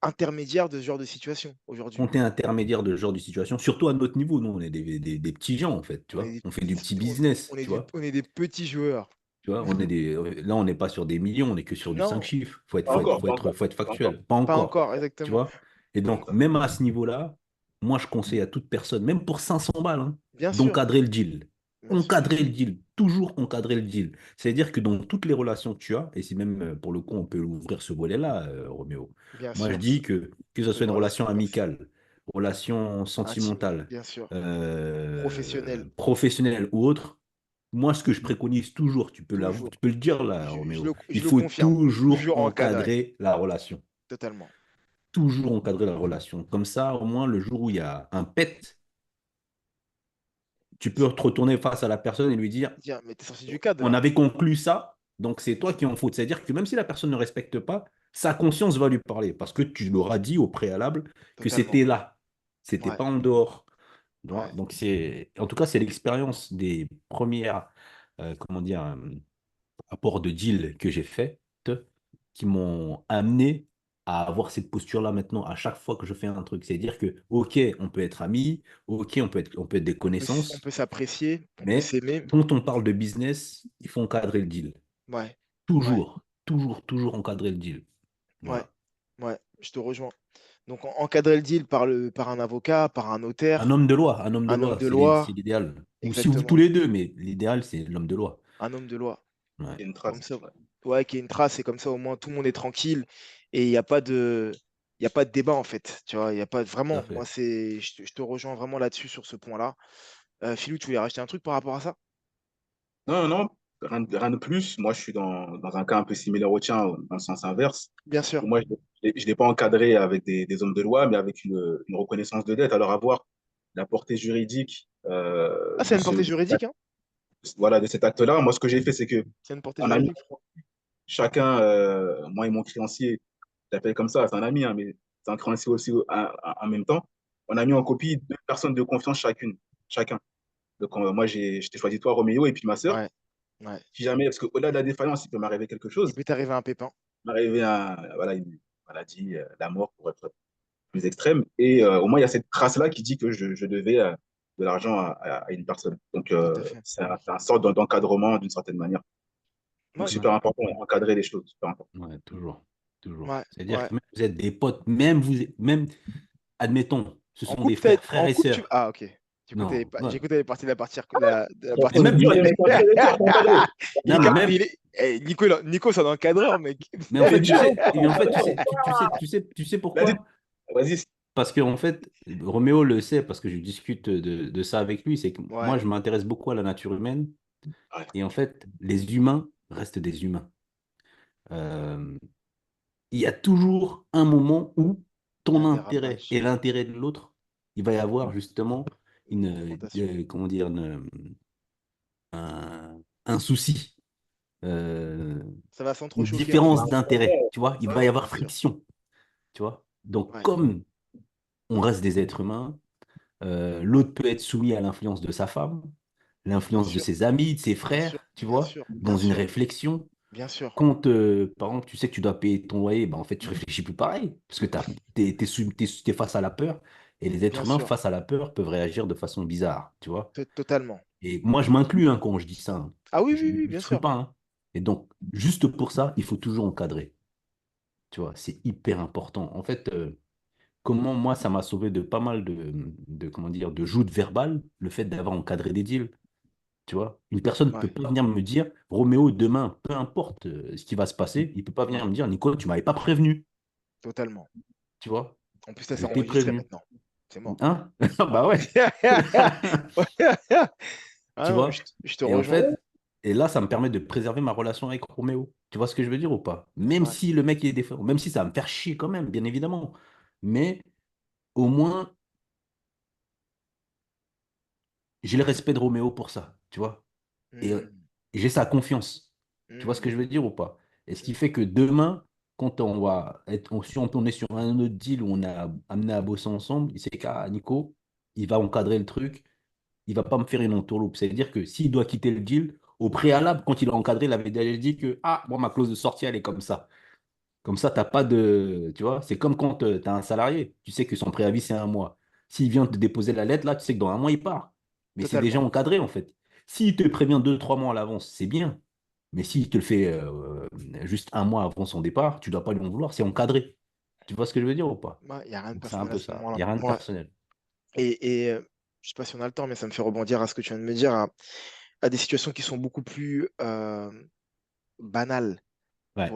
intermédiaires de ce genre de situation aujourd'hui. Quand tu es intermédiaire de ce genre de situation, surtout à notre niveau, nous, on est des petits gens, en fait, tu On est vois. des, On fait du petit on, business, tu vois. on est des petits joueurs. Tu vois, là, on n'est pas sur des millions, on n'est que sur du 5 Non, chiffres. Pas encore, pas Faut encore, être pas encore. factuel. Pas pas encore, encore, tu exactement. vois. Et Comme donc, ça. même à ce niveau-là, moi, je conseille à toute personne, même pour 500 balles, hein, Bien sûr, d'encadrer le deal. bien sûr, Encadrer le deal, toujours encadrer le deal. C'est-à-dire que dans toutes les relations que tu as, et si même pour le coup, on peut ouvrir ce volet-là, Roméo, bien moi, je sûr. dis que ce C'est soit une une relation relation de base. amicale, relation Intime, sentimentale, bien sûr. Professionnel, professionnelle ou autre, moi, ce que je préconise toujours, toujours. tu peux le dire là, Roméo, il Je le faut confirme. toujours Toujours encadré, encadrer la relation. totalement. Toujours encadrer la relation. Comme ça, au moins, le jour où il y a un pet, tu peux te retourner face à la personne et lui dire, Dire, mais t'es sorti du cadre on là. avait conclu ça, donc c'est toi qui es en faute. C'est-à-dire que même si la personne ne respecte pas, sa conscience va lui parler parce que tu l'auras dit au préalable que Totalement. c'était là. C'était Ouais, pas en dehors. ouais. Donc, en tout cas, c'est l'expérience des premières, comment dire, apports de deal que j'ai fait qui m'ont amené à avoir cette posture-là maintenant à chaque fois que je fais un truc. C'est-à-dire que, OK, on peut être amis, OK, on peut être des On connaissances, peut s'apprécier, on peut mais s'aimer. quand on parle de business, il faut encadrer le deal. Ouais, ouais, Toujours, toujours, toujours encadrer le deal. ouais, Voilà. ouais, je te rejoins. Donc, encadrer le deal par un avocat, par un notaire, Un homme de un homme loi, de c'est loi, l'idéal. Ou si vous tous exactement. les deux, mais l'idéal, c'est l'homme de loi. Un homme de loi. Ouais, Il y a une Comme trace. ça, Ouais. ouais, qu'il y ait une trace et comme ça, au moins, tout le monde est tranquille et il n'y a pas de, il y a pas de débat en fait. Tu vois, il y a pas tout à vraiment. Moi, fait. je te rejoins vraiment là-dessus sur ce point-là. Philou, tu voulais rajouter un truc par rapport à ça? Non, non, rien de plus. Moi, je suis dans un cas un peu similaire au tien, dans le sens inverse. Bien sûr. Où moi, je ne l'ai pas encadré avec des hommes de loi, mais avec une reconnaissance de dette. Alors, avoir la portée juridique Ah, c'est une portée juridique, hein? voilà, de cet acte-là, moi, ce que j'ai fait, c'est que C'est une portée on a mis juridique. chacun, moi et mon créancier, je l'appelle comme ça, c'est un ami, hein, mais c'est un créancier aussi en même temps. On a mis en Mhm. copie 2 personnes de confiance chacun. Donc, moi, je t'ai choisi toi, Roméo, et puis ma sœur. Ouais, ouais. Si jamais, parce qu'au-delà de la défaillance, il peut m'arriver quelque Il chose. peut t'arriver un pépin. Il peut m'arriver voilà, une maladie, la mort pour être plus extrême. Et au moins, il y a cette trace-là qui dit que je devais de l'argent à une personne. Donc, Tout à fait. c'est un sort d'encadrement d'une certaine manière. Donc, Ouais, Ouais, super important, encadrer les choses. Super important. ouais, toujours. Toujours. ouais, C'est-à-dire ouais. que même vous êtes des potes, même, admettons, ce En sont couple, des frères, en frères et couple, tu. sœurs. Ah, ok. Non, ouais. J'ai écouté de la Après, Et partie vous êtes même, dur, les même, mecs, frères et sœurs, faut encadrer. non, mais même, Nico, Nico, c'est un encadreur, mec. mais en Eh, mais fait, dur, hein. et en fait, tu sais Là, pourquoi? vas-y. Parce que, en fait, Roméo le sait, parce que je discute de ça avec lui, c'est que moi, Ouais, je m'intéresse beaucoup à la nature humaine. Ouais. Et en fait, les humains restent des humains. Il y a toujours un moment où ton Un intérêt et dérapage, l'intérêt de l'autre, il va y avoir justement une confrontation. comment dire, un souci, euh, Ça va une s'entrechoquer en différence fait. d'intérêt, tu vois, il va y Ouais, avoir bien sûr. friction, tu vois. Donc, Ouais, comme on reste des êtres humains, l'autre peut être soumis à l'influence de sa femme, bien l'influence de sûr, ses amis, de ses bien sûr, frères, tu bien vois, sûr, bien dans une sûr, réflexion. bien sûr. Quand, par exemple, tu sais que tu dois payer ton loyer, ben, en fait, tu réfléchis plus pareil, parce que t'es face à la peur, et les Bien êtres humains, sûr. face à la peur, peuvent réagir de façon bizarre, tu vois. Totalement. Et moi, je m'inclus hein, quand je dis ça, hein. Ah oui, Je oui, ne oui, bien m'exclus sûr. pas, hein. Et donc, juste pour ça, il faut toujours encadrer, tu vois, c'est hyper important. En fait, comment moi, ça m'a sauvé de pas mal comment dire, de joutes verbales, le fait d'avoir encadré des deals. Tu vois, une personne ne peut Ouais, pas venir me dire, Roméo, demain, peu importe ce qui va se passer, il ne peut pas venir me dire, Nico, tu m'avais pas prévenu. totalement. Tu vois, En plus, ça s'est je t'ai enregistré prévenu. maintenant. C'est mort. Hein? Bah ouais. Ah Tu non, vois? je te Et en rejoins. fait, et là, ça me permet de préserver ma relation avec Roméo. Tu vois ce que je veux dire ou pas? Même Ouais. si le mec est défaillant, même si ça va me faire chier quand même, bien évidemment. Mais au moins, j'ai le respect de Roméo pour ça. Tu vois? Et Hmm, j'ai sa confiance. Tu vois ce que je hmm, veux dire ou pas? Et ce qui hmm. fait que demain, quand on va être, si on est sur un autre deal où on a amené à bosser ensemble, il sait qu'à Nico, il va encadrer le truc, il va pas me faire une entourloupe. C'est-à-dire que s'il doit quitter le deal, au préalable, quand il a encadré, il avait déjà dit que, ah, moi, ma clause de sortie, elle est comme ça. Comme ça, t'as pas de. Tu vois, c'est comme quand tu as un salarié. Tu sais que son préavis, c'est un mois. S'il vient te déposer la lettre, là, tu sais que dans un mois, il part. Mais c'est déjà Totalement. encadré, en fait. S'il te prévient 2, 3 mois à l'avance, c'est bien. Mais s'il te le fait juste un mois avant son départ, tu dois pas lui en vouloir. C'est encadré. Tu vois ce que je veux dire ou pas? Il n'y a rien de Donc, c'est un personnel à peu ce ça. Il moment-là. n'y a rien de Ouais. personnel. Et je sais pas si on a le temps, mais ça me fait rebondir à ce que tu viens de me dire, à des situations qui sont beaucoup plus banales Ouais.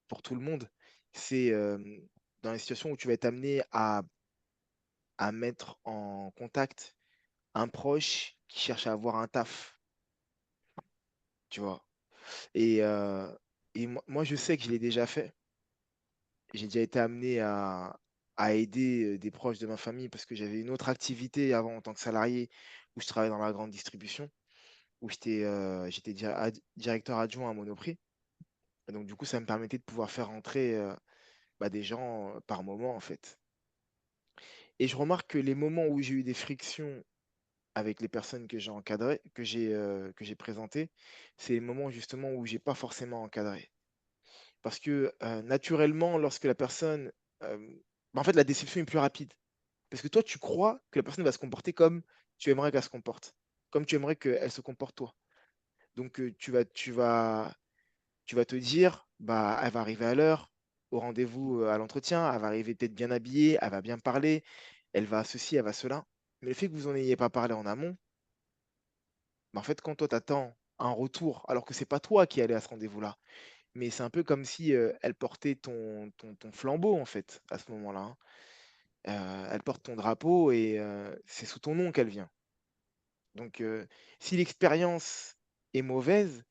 pour tout le monde. C'est dans les situations où tu vas être amené à mettre en contact un proche qui cherche à avoir un taf, tu vois. Et, euh, et moi, je sais que je l'ai déjà fait. J'ai déjà été amené à aider des proches de ma famille parce que j'avais une autre activité avant en tant que salarié où je travaillais dans la grande distribution, où j'étais directeur adjoint à Monoprix. Et donc, du coup, ça me permettait de pouvoir faire entrer des gens par moment, en fait. Et je remarque que les moments où j'ai eu des frictions avec les personnes que j'ai encadrées, que j'ai présentées, c'est les moments justement où j'ai pas forcément encadré. Parce que naturellement, lorsque la personne... euh, en fait, la déception est plus rapide. Parce que toi, tu crois que la personne va se comporter comme tu aimerais qu'elle se comporte, comme tu aimerais qu'elle se comporte toi. Donc, tu vas te dire, bah, elle va arriver à l'heure, au rendez-vous, à l'entretien, elle va arriver peut-être bien habillée, elle va bien parler, elle va ceci, elle va cela. Mais le fait que vous n'en ayez pas parlé en amont, bah, en fait, quand toi, tu attends un retour, alors que c'est pas toi qui allais à ce rendez-vous-là, mais c'est un peu comme si elle portait ton flambeau, en fait, à ce moment-là, hein. Elle porte ton drapeau et c'est sous ton nom qu'elle vient. Donc, si l'expérience est mauvaise,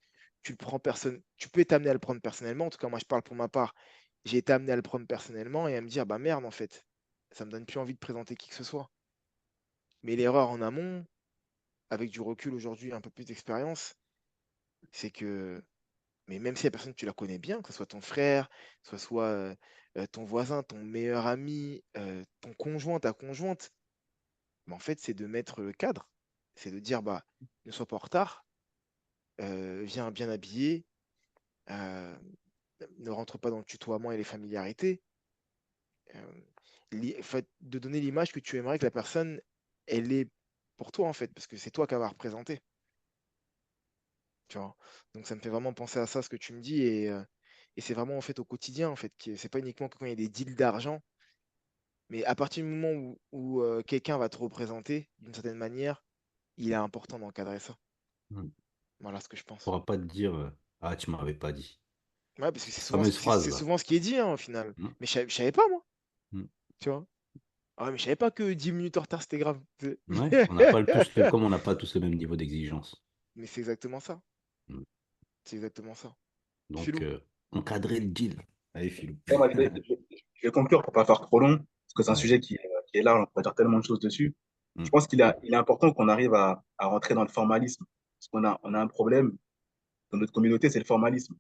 tu peux être amené à le prendre personnellement. En tout cas, moi, je parle pour ma part. J'ai été amené à le prendre personnellement et à me dire, bah merde, en fait, ça me donne plus envie de présenter qui que ce soit. Mais l'erreur en amont, avec du recul aujourd'hui, un peu plus d'expérience, c'est que, mais même si la personne, tu la connais bien, que ce soit ton frère, que ce soit ton voisin, ton meilleur ami, ton conjoint, ta conjointe, mais en fait, c'est de mettre le cadre. C'est de dire, bah, ne sois pas en retard, viens bien habillé, euh, ne rentre pas dans le tutoiement et les familiarités. En fait, de donner l'image que tu aimerais que la personne, elle est pour toi, en fait, parce que c'est toi qu'elle va représenter. Tu vois. Donc ça me fait vraiment penser à ça, ce que tu me dis, et c'est vraiment en fait au quotidien, en fait, que c'est pas uniquement que quand il y a des deals d'argent, mais à partir du moment où quelqu'un va te représenter d'une certaine manière, il est important d'encadrer ça. Hmm. Voilà ce que je On pense. pourra pas te dire, ah, tu m'avais pas dit. Ouais, parce que Cette fameuse c'est phrase-là. souvent ce qui est dit, hein, au final. Hmm. Mais je savais pas, moi, Hmm. tu vois. Ah, mais je savais pas que 10 minutes en retard, c'était grave. Ouais, on n'a pas comme on n'a pas tous le même niveau d'exigence. Mais c'est exactement ça. Hmm. C'est exactement ça. Donc, Philou, encadrer le deal. Allez, Philou. Ouais, moi, je vais conclure pour pas faire trop long, parce que c'est un Ouais. sujet qui est large, on pourrait dire tellement de choses dessus. Je Mm. pense qu'il est important qu'on arrive à rentrer dans le formalisme. Parce qu'on a un problème dans notre communauté, c'est le formalisme.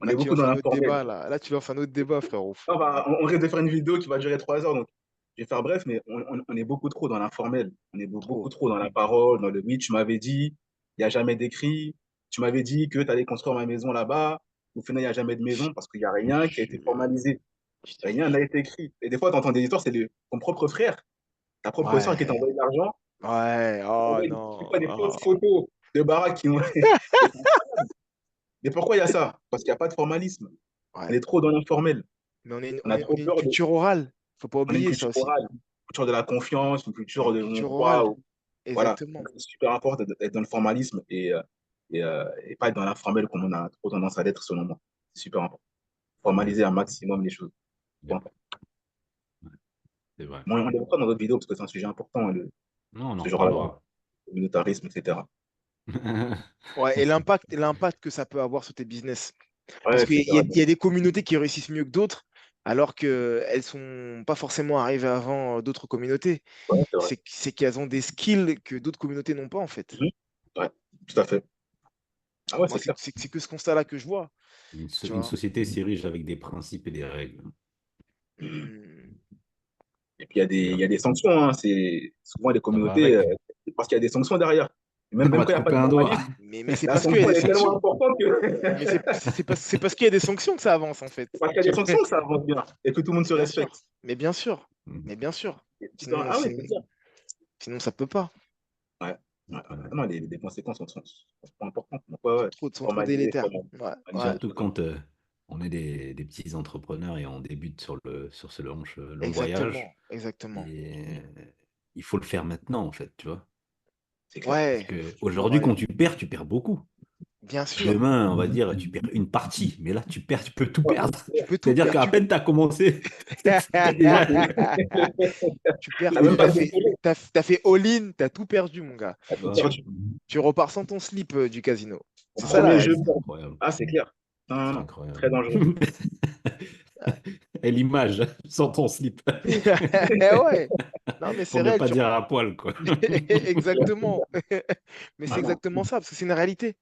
On Là, est tu beaucoup lances dans un autre l'informel. débat, là. Là, tu lances un autre débat, frérot. On risque de faire une vidéo qui va durer 3 heures, donc je vais faire bref, mais on est beaucoup trop dans l'informel. On est beaucoup Trop. trop dans la parole, dans le oui, tu m'avais dit, il n'y a jamais d'écrit. Tu m'avais dit que tu allais construire ma maison là-bas. Au final, il n'y a jamais de maison parce qu'il n'y a rien qui a été Je, formalisé. je te Rien n'a été écrit. Et des fois, tu entends des histoires, c'est ton propre frère, ta propre soeur qui t'a Ouais. envoyé de l'argent. Ouais. Il Oh t'envoie des non. fois des fausses Oh. photos de baraques qui ont. Mais pourquoi il y a ça? Parce qu'il n'y a pas de formalisme. On Ouais. est trop dans l'informel. Mais on est, On a on trop est une peur de. culture orale. Faut pas On a une oublier ça culture aussi. orale, une culture de la confiance, une On est culture une de on culture croit. orale. Voilà. Exactement. Donc, c'est super important d'être dans le formalisme et pas être dans l'informel comme on a trop tendance à l'être selon moi. C'est super important. Ouais. Formaliser un maximum les choses. Bon, Yep. Ouais. C'est vrai. bon, on développera dans d'autres vidéos parce que c'est un sujet important, Non, on en ce genre-là, le reparlera. communautarisme, etc. Ouais. Et l'impact que ça peut avoir sur tes business. Ouais, Parce qu'il y etc. a, il y a des communautés qui réussissent mieux que d'autres, alors qu'elles sont pas forcément arrivées avant d'autres communautés. Ouais, c'est vrai. C'est qu'elles ont des skills que d'autres communautés n'ont pas, en fait. Mhm. Ouais, tout à fait. Ah ouais, Moi, c'est clair. c'est que ce constat-là que je vois, tu Une vois. société s'érige avec des principes et des règles. Hmm. Et puis C'est il y a des sanctions, hein. C'est souvent les ça va communautés, avec. c'est parce qu'il y a des sanctions derrière. Et On même va quand te il n'y a pas couper de un doigt. formalisme, Mais c'est la parce qu'il y a sanction des elle est tellement sanctions. importante que Mais c'est parce qu'il y a des sanctions que ça avance, en fait. c'est parce qu'il y a des sanctions que ça avance bien et que tout le monde se Bien sûr. respecte. Mais bien sûr. Mm. Mais bien sûr. Sinon, Ah oui, c'est sinon, clair. sinon ça peut pas. Ouais. Ouais, Ouais. non, les conséquences sont importantes. Donc, ouais, ouais. Sont trop Formaliser, délétères. formaliser, Ouais, formaliser ouais, les Surtout choses. quand on est des petits entrepreneurs et on débute sur ce long voyage. exactement, exactement. Et il faut le faire maintenant, en fait, tu vois. C'est clair. Parce Ouais, que faut aujourd'hui, avoir quand tu perds beaucoup. bien sûr. Demain, on va dire, tu perds une partie, mais là, tu peux tout Ouais, perdre. Tu peux tout C'est-à-dire perdre. qu'à peine tu as commencé, t'as non, déjà. Tu perds, t'as même pas t'as fait all-in, t'as tout perdu, mon gars. t'as Tu tout vois? perdu. Tu repars sans ton slip du casino. Au C'est ça la premier jeu, réalité. C'est incroyable. ah, c'est clair. Non, non, C'est non. incroyable. Très dangereux. Et l'image, sans ton slip. Ouais. Non, mais c'est Pour ne réel. pas dire à poil, quoi. Exactement. Mais c'est Ah non. exactement ça, parce que c'est une réalité.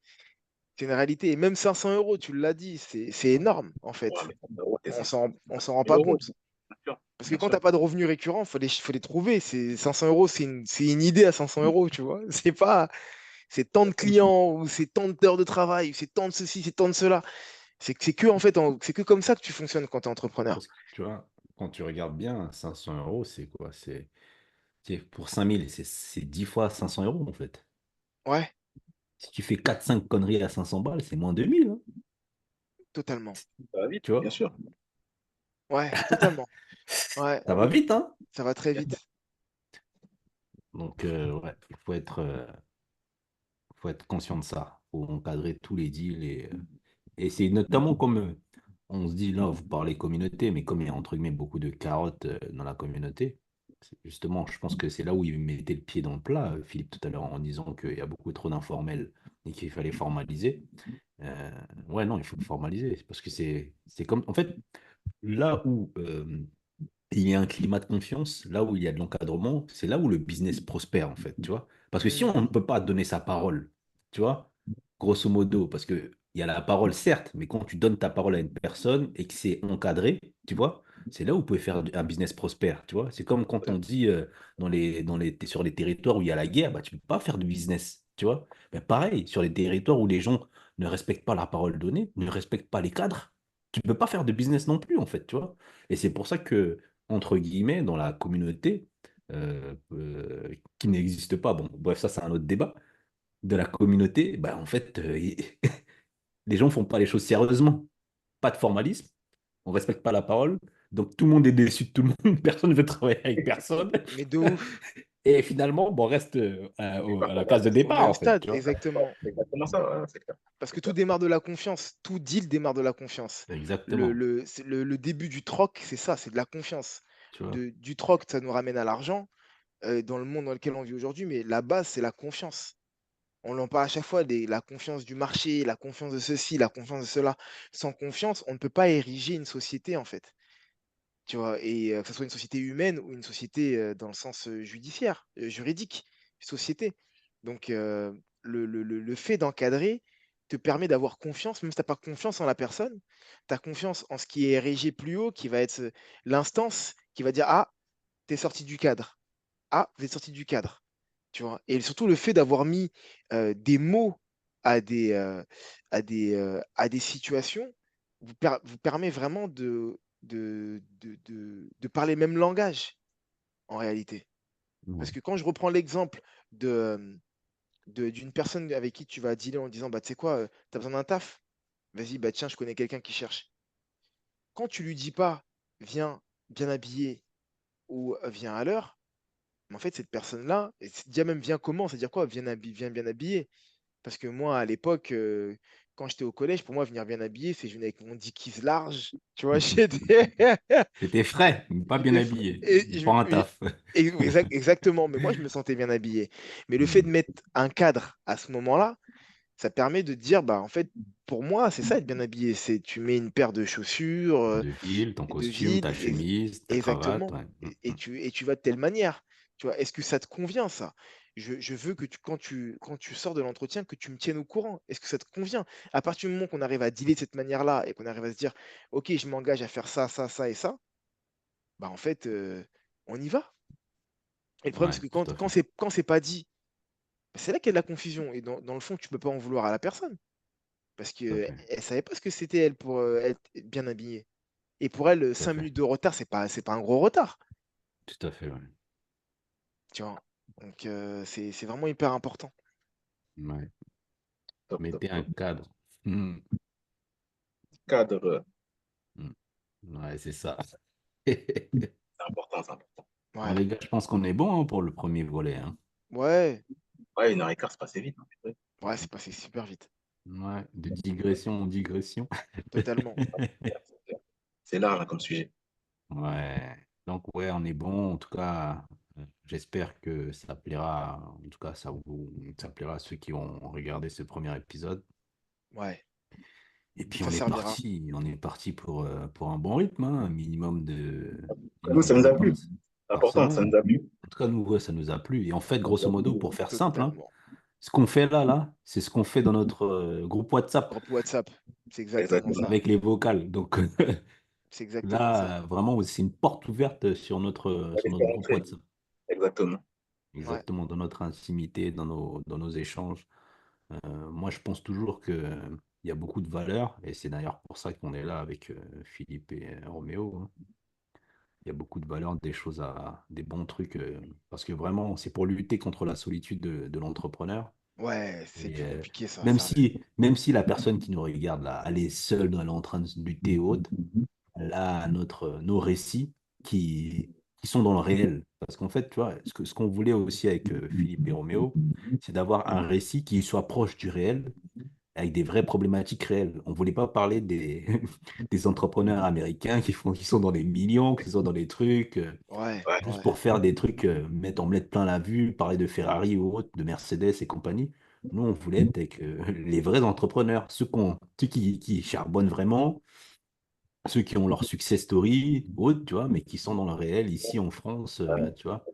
C'est une réalité. Et même 500 euros, tu l'as dit, c'est énorme, en Ouais, fait. mais ça, ouais, c'est ça. On s'en rend pas 1 000 €, compte. bien sûr. Parce que Bien quand t'as sûr. pas de revenus récurrents, faut les trouver. C'est 500 euros, c'est une idée à 500 euros, tu vois. C'est pas, c'est tant de clients, ou c'est tant d'heures de travail, ou c'est tant de ceci, c'est tant de cela. C'est que, en fait, c'est que comme ça que tu fonctionnes quand tu es entrepreneur. Parce que, tu vois, quand tu regardes bien, 500 euros, c'est quoi? Pour 5000, c'est 10 fois 500 euros, en fait. Ouais, Si tu fais 4-5 conneries à 500 balles, c'est moins 2000, hein, totalement. Ça va vite, tu bien vois? sûr. Ouais, totalement. Ouais, Ça Ça va va vite. vite, hein? ça va très vite. Donc, ouais, faut être conscient de ça. Faut encadrer tous les deals et c'est notamment comme on se dit là, vous parlez communauté, mais comme il y a entre guillemets beaucoup de carottes dans la communauté, justement, je pense que c'est là où il mettait le pied dans le plat, Philippe, tout à l'heure, en disant qu'il y a beaucoup trop d'informels et qu'il fallait formaliser. Euh, ouais, non, il faut formaliser parce que c'est comme, en fait, là où il y a un climat de confiance, là où il y a de l'encadrement, c'est là où le business prospère, en fait, tu vois. Parce que si on ne Mhm. peut pas donner sa parole, tu vois, grosso modo, parce que il y a la parole, certes, mais quand tu donnes ta parole à une personne et que c'est encadré, tu vois, c'est là où vous pouvez faire un business prospère, tu vois. C'est comme quand on dit sur les territoires où il y a la guerre, bah, tu ne peux pas faire de business, tu vois. Ben, pareil, sur les territoires où les gens ne respectent pas la parole donnée, ne respectent pas les cadres, tu ne peux pas faire de business non plus, en fait, tu vois. Et c'est pour ça que entre guillemets, dans la communauté, qui n'existe pas, bon, bref, ça c'est un autre débat, de la communauté, bah, en fait, les gens font pas les choses sérieusement. Pas de formalisme, on respecte pas la parole, donc tout le monde est déçu de tout le monde, personne ne veut travailler avec personne, Mais de ouf. et finalement, bon, on reste Et à parfois, la case de Au départ, même en fait, stade, tu vois. exactement. c'est exactement ça, ouais, c'est clair. Parce que C'est tout clair. démarre de la confiance. Tout deal démarre de la confiance. Exactement, Le début du troc, c'est ça, c'est de la confiance. tu vois. Du troc, ça nous ramène à l'argent dans le monde dans lequel on vit aujourd'hui, mais la base, c'est la confiance. On en parle à chaque fois, la confiance du marché, la confiance de ceci, la confiance de cela. Sans confiance, on ne peut pas ériger une société, en fait. Tu vois? Et que ce soit une société humaine ou une société, dans le sens, judiciaire, juridique, société. Donc le fait d'encadrer te permet d'avoir confiance, même si tu as pas confiance en la personne, tu as confiance en ce qui est érigé plus haut, qui va être, l'instance qui va dire: «Ah, tu es sorti du cadre. Ah, vous êtes sorti du cadre». Tu vois? Et surtout le fait d'avoir mis, des mots à des, à des situations, vous permet vraiment de parler le même langage, en réalité. Ouais. Parce que quand je reprends l'exemple de, d'une personne avec qui tu vas dealer en disant: «Bah, tu sais quoi, tu as besoin d'un taf? Vas-y, bah, tiens, je connais quelqu'un qui cherche». Quand tu lui dis pas: «Viens bien habillé» ou «Viens à l'heure», mais en fait, cette personne-là, et déjà même: «Viens comment?» C'est-à-dire quoi? Viens bien habillé. Parce que moi, à l'époque, quand j'étais au collège, pour moi, venir bien habillé, c'est je venais avec mon dickies large, tu vois? J'étais T'étais frais, mais pas bien j'étais f habillé. et je Pas un oui, taf. exactement, mais moi, je me sentais bien habillé. Mais le fait de Hmm. mettre un cadre à ce moment-là, ça permet de dire, bah, en fait, pour moi, c'est ça être bien habillé, c'est tu mets une paire de chaussures, De ville, ton de costume, ville, ta chemise, ta cravate. exactement, Ouais. et tu vas de telle manière, tu vois? Est-ce que ça te convient ça? Je veux que quand tu sors de l'entretien, que tu me tiennes au courant. Est-ce que ça te convient? À partir du moment qu'on arrive à dealer de cette manière-là et qu'on arrive à se dire: «OK, je m'engage à faire ça, ça, ça et ça», bah, en fait, on y va. Et le problème, Ouais, c'est que tout à fait. quand c'est pas dit, bah, c'est là qu'il y a de la confusion, et dans le fond, tu peux pas en vouloir à la personne parce Tout à qu'elle fait. savait pas ce que c'était elle pour, être bien habillée, et pour elle, Tout à 5 fait. minutes de retard, c'est pas un gros retard, Tout à fait, ouais. tu vois? Donc c'est vraiment hyper important. Ouais. Top, top, Mettez un top. cadre. Hmm. Cadre, Hmm. Ouais, c'est ça. c'est important, c'est important. Bon, Ouais, les gars, je pense qu'on est bon hein, pour le premier volet. Hein. ouais, Ouais, 1 h 15, c'est passé vite, hein, purée. ouais, c'est passé super vite, Ouais, de digression en digression. totalement. C'est clair. C'est large, hein, comme sujet. Ouais. Donc, ouais, on est bon. En tout cas, j'espère que ça plaira. En tout cas, ça plaira à ceux qui ont regardé ce premier épisode. Ouais, Et puis, ça on est servira. parti. On est parti pour un bon rythme, hein, Nous, minimum ça d'un nous a plu. épisode C'est par important, ça semaine. nous a plu. En tout cas, nous, ouais, ça nous a plu. Et en fait, grosso modo, pour faire simple, hein, Totalement. ce qu'on fait là, c'est ce qu'on fait dans notre groupe WhatsApp Groupe WhatsApp, c'est exactement Exactement. ça. avec les vocales. Donc C'est exactement ça. là, vraiment, c'est une porte ouverte sur Allez, notre c'est groupe rentré. WhatsApp. Exactement. Ouais, Exactement, dans notre intimité, dans nos échanges. Moi, je pense toujours qu'il y a beaucoup de valeur, et c'est d'ailleurs pour ça qu'on est là avec Philippe et Roméo. Hein. Il y a beaucoup de valeur, des bons trucs, parce que vraiment, c'est pour lutter contre la solitude de l'entrepreneur. ouais, c'est Et plus compliqué ça, même ça reste. si la personne qui nous regarde là, elle est seule, elle est en train de lutter ou autre, là, nos récits qui sont dans le réel. Parce qu'en fait, tu vois, ce qu'on voulait aussi avec Philippe et Roméo, c'est d'avoir un récit qui soit proche du réel, avec des vraies problématiques réelles. On ne voulait pas parler des entrepreneurs américains qui sont dans les millions, qui sont dans les trucs, Ouais, Ouais, juste ouais, pour faire des trucs, en mettre plein la vue, parler de Ferrari ou autre, de Mercedes et compagnie. Nous, on voulait être avec les vrais entrepreneurs, ceux qui charbonnent vraiment, ceux qui ont leur success story, autres, tu vois, mais qui sont dans le réel ici en France, vraiment. tu vois,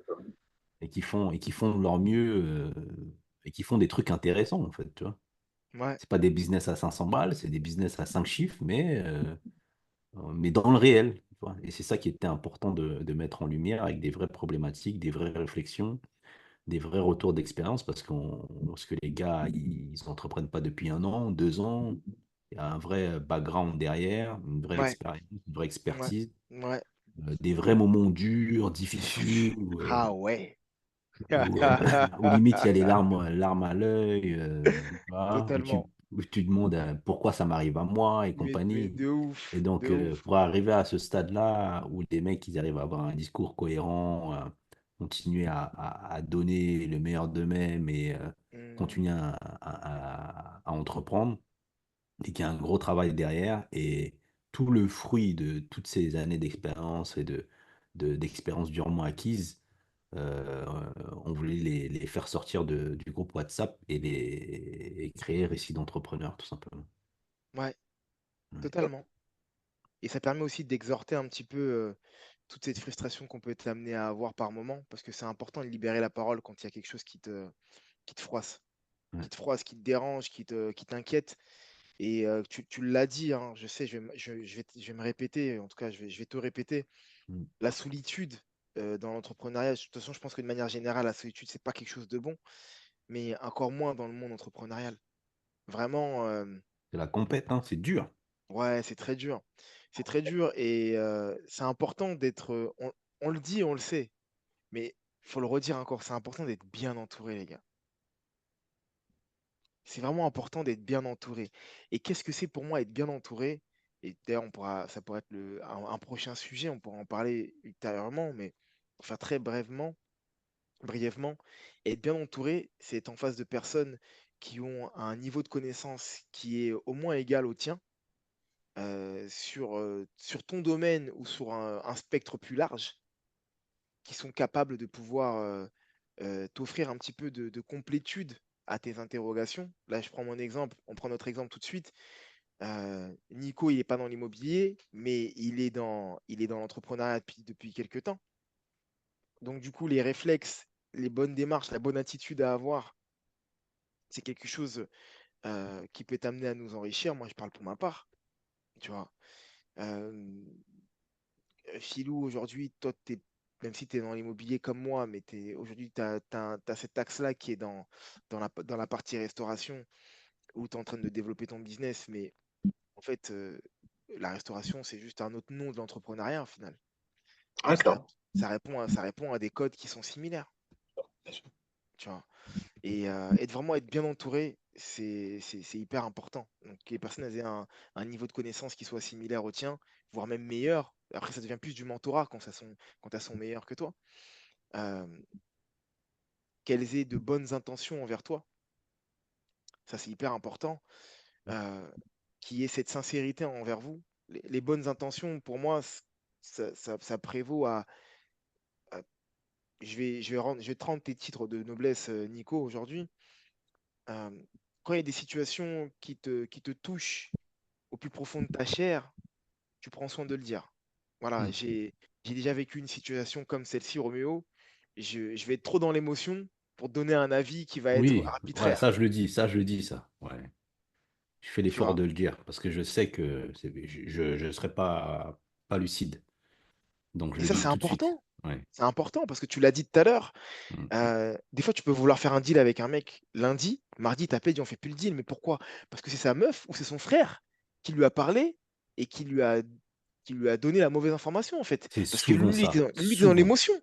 et qui font de leur mieux, et qui font des trucs intéressants, en fait, tu vois. ouais, C'est pas des business à 500 balles, c'est des business à 5 chiffres, mais dans le réel, tu vois. Et c'est ça qui était important de mettre en lumière avec des vraies problématiques, des vraies réflexions, des vrais retours d'expérience, parce que les gars, ils n'entreprennent pas depuis 1 an, 2 ans. Il y a un vrai background derrière, une vraie ouais, expérience, une vraie ouais, expertise, ouais. des vrais moments durs, difficiles, Ah ouais. où limite il y a les larmes à l'œil, tu vois, Totalement. où tu demandes pourquoi ça m'arrive à moi et Mais compagnie. de Et ouf, de donc, ouf. pour arriver à ce stade-là, où les mecs, ils arrivent à avoir un discours cohérent, continuer à donner le meilleur d'eux-mêmes et Mmh. continuer à entreprendre, et qu'il y a un gros travail derrière, et tout le fruit de toutes ces années d'expérience et d'expérience durement acquise, Euh, on voulait les faire sortir du groupe WhatsApp et créer Récit d'entrepreneur, tout simplement. Ouais, Ouais. totalement. Et ça permet aussi d'exhorter un petit peu toute cette frustration qu'on peut être amené à avoir par moment, parce que c'est important de libérer la parole quand il y a quelque chose qui te froisse, Ouais. qui te dérange, qui t'inquiète. Et tu l'as dit, hein, je sais, je vais me répéter, en tout cas, je vais te répéter. Mm. La solitude dans l'entrepreneuriat, de toute façon, je pense que de manière générale, la solitude, c'est pas quelque chose de bon, mais encore moins dans le monde entrepreneurial. Vraiment, C'est la compète, hein, c'est dur. ouais, c'est très dur. C'est très dur et c'est important d'être. On le dit, on le sait, mais il faut le redire encore, c'est important d'être bien entouré, les gars. C'est vraiment important d'être bien entouré. Et qu'est-ce que c'est pour moi être bien entouré? Et d'ailleurs, ça pourrait être un prochain sujet, on pourra en parler ultérieurement, mais pour faire très brièvement, être bien entouré, c'est être en face de personnes qui ont un niveau de connaissance qui est au moins égal au tien, sur ton domaine ou sur un spectre plus large, qui sont capables de pouvoir t'offrir un petit peu de complétude à tes interrogations. Là, je prends mon exemple, on prend notre exemple tout de suite. Nico, il n'est pas dans l'immobilier, mais il est dans l'entrepreneuriat depuis quelques temps. Donc, du coup, les réflexes, les bonnes démarches, la bonne attitude à avoir, c'est quelque chose qui peut t'amener à nous enrichir. Moi, je parle pour ma part, tu vois. Euh, Philou, aujourd'hui, toi, même si tu es dans l'immobilier comme moi, mais aujourd'hui, tu as cet axe-là qui est dans la partie restauration où tu es en train de développer ton business. Mais en fait, la restauration, c'est juste un autre nom de l'entrepreneuriat, au final. Ouais, Et c'est ça. ça répond à des codes qui sont similaires, Bien sûr. tu vois. Et vraiment être bien entouré, c'est hyper important. Donc, que les personnes elles aient un niveau de connaissance qui soit similaire au tien, voire même meilleur. Après, ça devient plus du mentorat quand elles sont meilleures que toi. Euh, Qu'elles aient de bonnes intentions envers toi, ça c'est hyper important. Euh, Qu'il y ait cette sincérité envers vous. Les bonnes intentions, pour moi, ça prévaut à- je vais te rendre tes titres de noblesse, Nico, aujourd'hui. Euh, Quand il y a des situations qui te touchent au plus profond de ta chair, tu prends soin de le dire. Voilà, Mm. j'ai déjà vécu une situation comme celle-ci, Roméo. Je vais être trop dans l'émotion pour donner un avis qui va être Oui, ouais, arbitraire, ça, je le dis, ça. Ouais. Je fais tu l'effort vois. de le dire parce que je sais que je ne serai pas lucide. Donc, je Et le ça, dis c'est tout de suite. important. Ouais. C'est important parce que tu l'as dit tout à l'heure. Mm. Des fois, tu peux vouloir faire un deal avec un mec lundi, mardi, t'appelles, dit on fait plus le deal. Mais pourquoi? Parce que c'est sa meuf ou c'est son frère qui lui a parlé et qui lui a donné la mauvaise information, en fait. C'est Parce que souvent ça. lui, il est dans Souvent. l'émotion.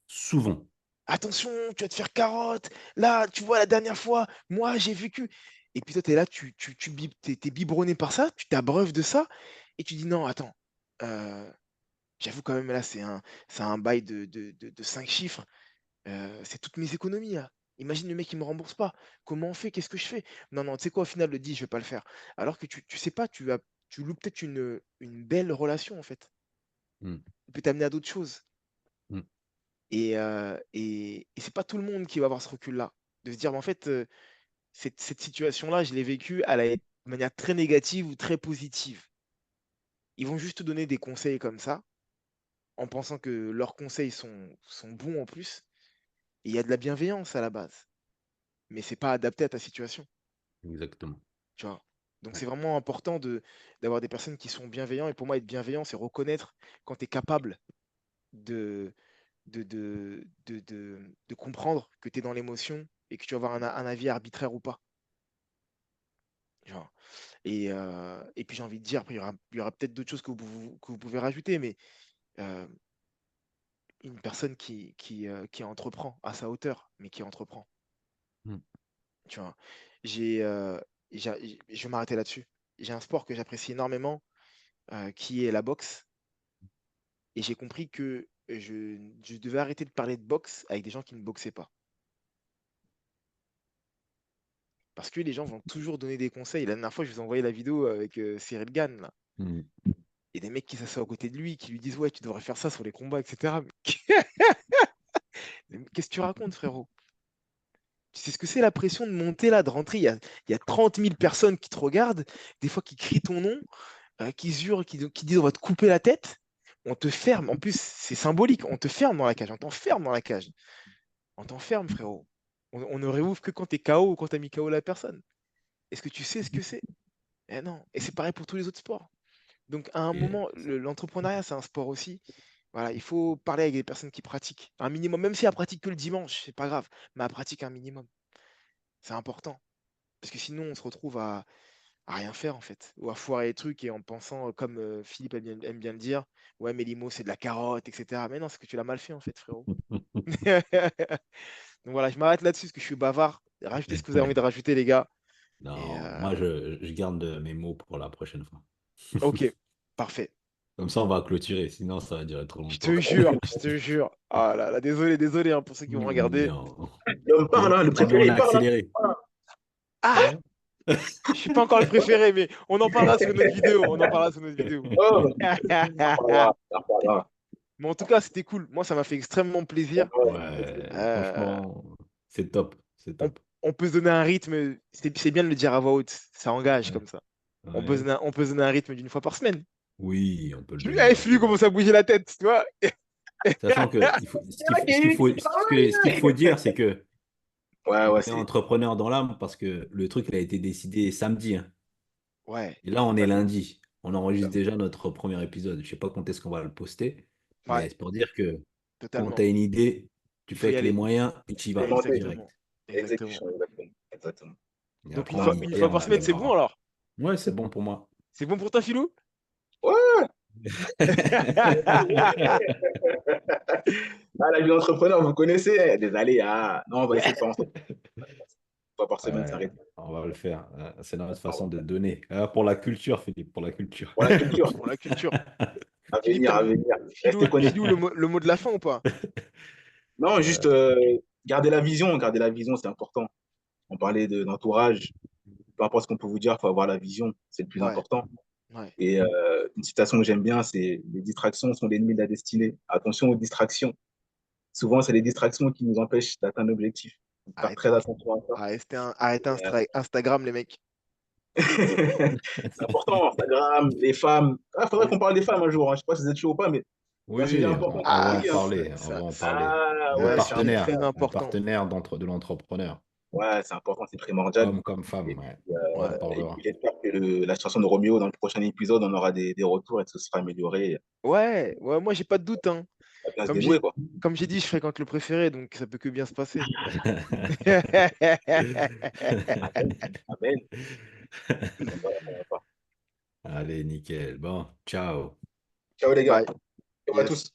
Souvent. Attention, tu vas te faire carotte. Là, tu vois, la dernière fois, moi, j'ai vécu. Et puis toi, tu es là, t'es biberonné par ça, tu t'abreuves de ça, et tu dis non, attends. euh, J'avoue quand même, là, c'est un bail de 5 chiffres. C'est toutes mes économies, là. Imagine le mec qui me rembourse pas. Comment on fait? Qu'est-ce que je fais? Non, non, tu sais quoi, au final, le dit, je vais pas le faire. Alors que tu sais pas, tu loues peut-être une belle relation, en fait. Mm. Il peut t'amener à d'autres choses. Mm. Et c'est pas tout le monde qui va avoir ce recul-là. De se dire, mais en fait, cette situation-là, je l'ai vécue, elle a été de manière très négative ou très positive. Ils vont juste te donner des conseils comme ça, en pensant que leurs conseils sont bons en plus. Et il y a de la bienveillance à la base, mais c'est pas adapté à ta situation, Exactement. tu vois. Donc Ouais. c'est vraiment important d'avoir des personnes qui sont bienveillantes. Et pour moi, être bienveillant, c'est reconnaître quand tu es capable de, de comprendre que tu es dans l'émotion et que tu vas avoir un avis arbitraire ou pas. Tu vois. Et puis j'ai envie de dire, après, il y aura peut-être d'autres choses que vous pouvez rajouter, mais euh, une personne qui entreprend à sa hauteur, mais qui entreprend. Mm. Tu vois. J'ai, je vais m'arrêter là-dessus. J'ai un sport que j'apprécie énormément, qui est la boxe. Et j'ai compris que je devais arrêter de parler de boxe avec des gens qui ne boxaient pas. Parce que les gens vont toujours donner des conseils. La dernière fois, je vous ai envoyé la vidéo avec Cyril Gann, là. Mm. Et des mecs qui s'assoient à côté de lui, qui lui disent, ouais, tu devrais faire ça sur les combats, etc. Qu'est-ce que tu racontes, frérot? Tu sais ce que c'est la pression de monter là, de rentrer? Il y a 30 000 personnes qui te regardent, des fois qui crient ton nom, qui hurlent, qui disent on va te couper la tête. On te ferme. En plus, c'est symbolique. On te ferme dans la cage. On t'enferme dans la cage. On t'enferme, frérot. On ne réouvre que quand t'es KO ou quand t'as mis KO la personne. Est-ce que tu sais ce que c'est? Eh non. Et c'est pareil pour tous les autres sports. Donc, à un Et moment, l'entrepreneuriat, c'est un sport aussi. Voilà, il faut parler avec des personnes qui pratiquent. Un minimum, même si elle pratique que le dimanche, c'est pas grave, mais elle pratique un minimum. C'est important. Parce que sinon, on se retrouve à rien faire, en fait. Ou à foirer les trucs et en pensant, comme Philippe aime bien le dire, ouais, mais l'IMO, c'est de la carotte, etc. Mais non, c'est que tu l'as mal fait, en fait, frérot. Donc voilà, je m'arrête là-dessus parce que je suis bavard. Rajoutez ce que vous avez envie de rajouter, les gars. Et non, moi, je garde mes mots pour la prochaine fois. ok, parfait. Comme ça, on va clôturer, sinon ça va durer trop Je longtemps. te jure, je te jure. Ah là là, désolé, désolé hein, pour ceux qui vont regarder. Non. L'homme parle, hein, le Non, mais préféré, on il a parle. Hein. accéléré. Ah, je suis pas encore le préféré, mais on en parlera sur une autre vidéo. On en parlera sur une autre vidéo. Oh, ça reparlera, ça reparlera. Mais en tout cas, c'était cool. Moi, ça m'a fait extrêmement plaisir. Ouais, Euh, franchement, c'est top. C'est on, top. on peut se donner un rythme. C'est bien de le dire à voix haute. Ça engage Ouais, comme ça. ouais. On peut se donner un rythme d'une fois par semaine. Oui, on peut le donner Eh, un Flux peu. commence à bouger la tête, tu vois. Sachant que ce qu'il faut dire, c'est que Ouais, on ouais, est c'est. entrepreneur dans l'âme parce que le truc il a été décidé samedi, hein. Ouais, Et là, on est lundi. On enregistre déjà notre premier épisode. Je sais pas quand est-ce qu'on va le poster, ouais, mais c'est pour dire que quand tu totalement. as une idée, tu Il fais faut y avec les aller. moyens et tu y vas Expérimenter. direct. Exactement. Exactement. Exécution, exactement. Exactement. Et Donc après, on une Non, fois itère, on par semaine, c'est bon améliorera. alors? Ouais, c'est bon pour moi. C'est bon pour toi, Philou? ouais, ah, la vie d'entrepreneur, vous connaissez, hein, des aléas. Non, on va essayer de faire en sorte que une fois par semaine, Ouais, s'arrête. on va le faire. C'est notre façon de donner. Pour la culture, Philippe, pour la culture. Pour la culture, Pour la culture. à Philippe, venir, à venir. Restez Philou, connectés. le mot de la fin ou pas? Non, juste garder la vision, c'est important. On parlait d'entourage, peu importe ce qu'on peut vous dire, il faut avoir la vision, c'est le plus Ouais, important. ouais. Et une citation que j'aime bien, c'est les distractions sont l'ennemi de la destinée. Attention aux distractions. Souvent, c'est les distractions qui nous empêchent d'atteindre l'objectif. Faut faire Arrête, très attention à ça. arrêtez Instagram, les mecs. C'est important, Instagram, les femmes. Il faudrait qu'on parle des femmes un jour. Hein. Je sais pas si vous êtes chaud ou pas, mais c'est un sujet Oui, important on va pour en Ah, lui. Hein. parler. On va en parler. Ah ouais, c'est c'est important. très Un important. partenaire de l'entrepreneur. Ouais, c'est important, c'est primordial. Homme comme Et femme, ouais. puis, On en et puis parlera. j'espère que la situation de Roméo, dans le prochain épisode, on aura des retours et que ce sera amélioré. Ouais, ouais, moi j'ai pas de doute, hein. On va bien se Comme dénouer, j'ai quoi. comme j'ai dit, je fréquente le préféré, donc ça peut que bien se passer. Amen. On va pas. Allez, nickel. Bon, ciao. Ciao les gars. Bye. Ciao à Yes. tous.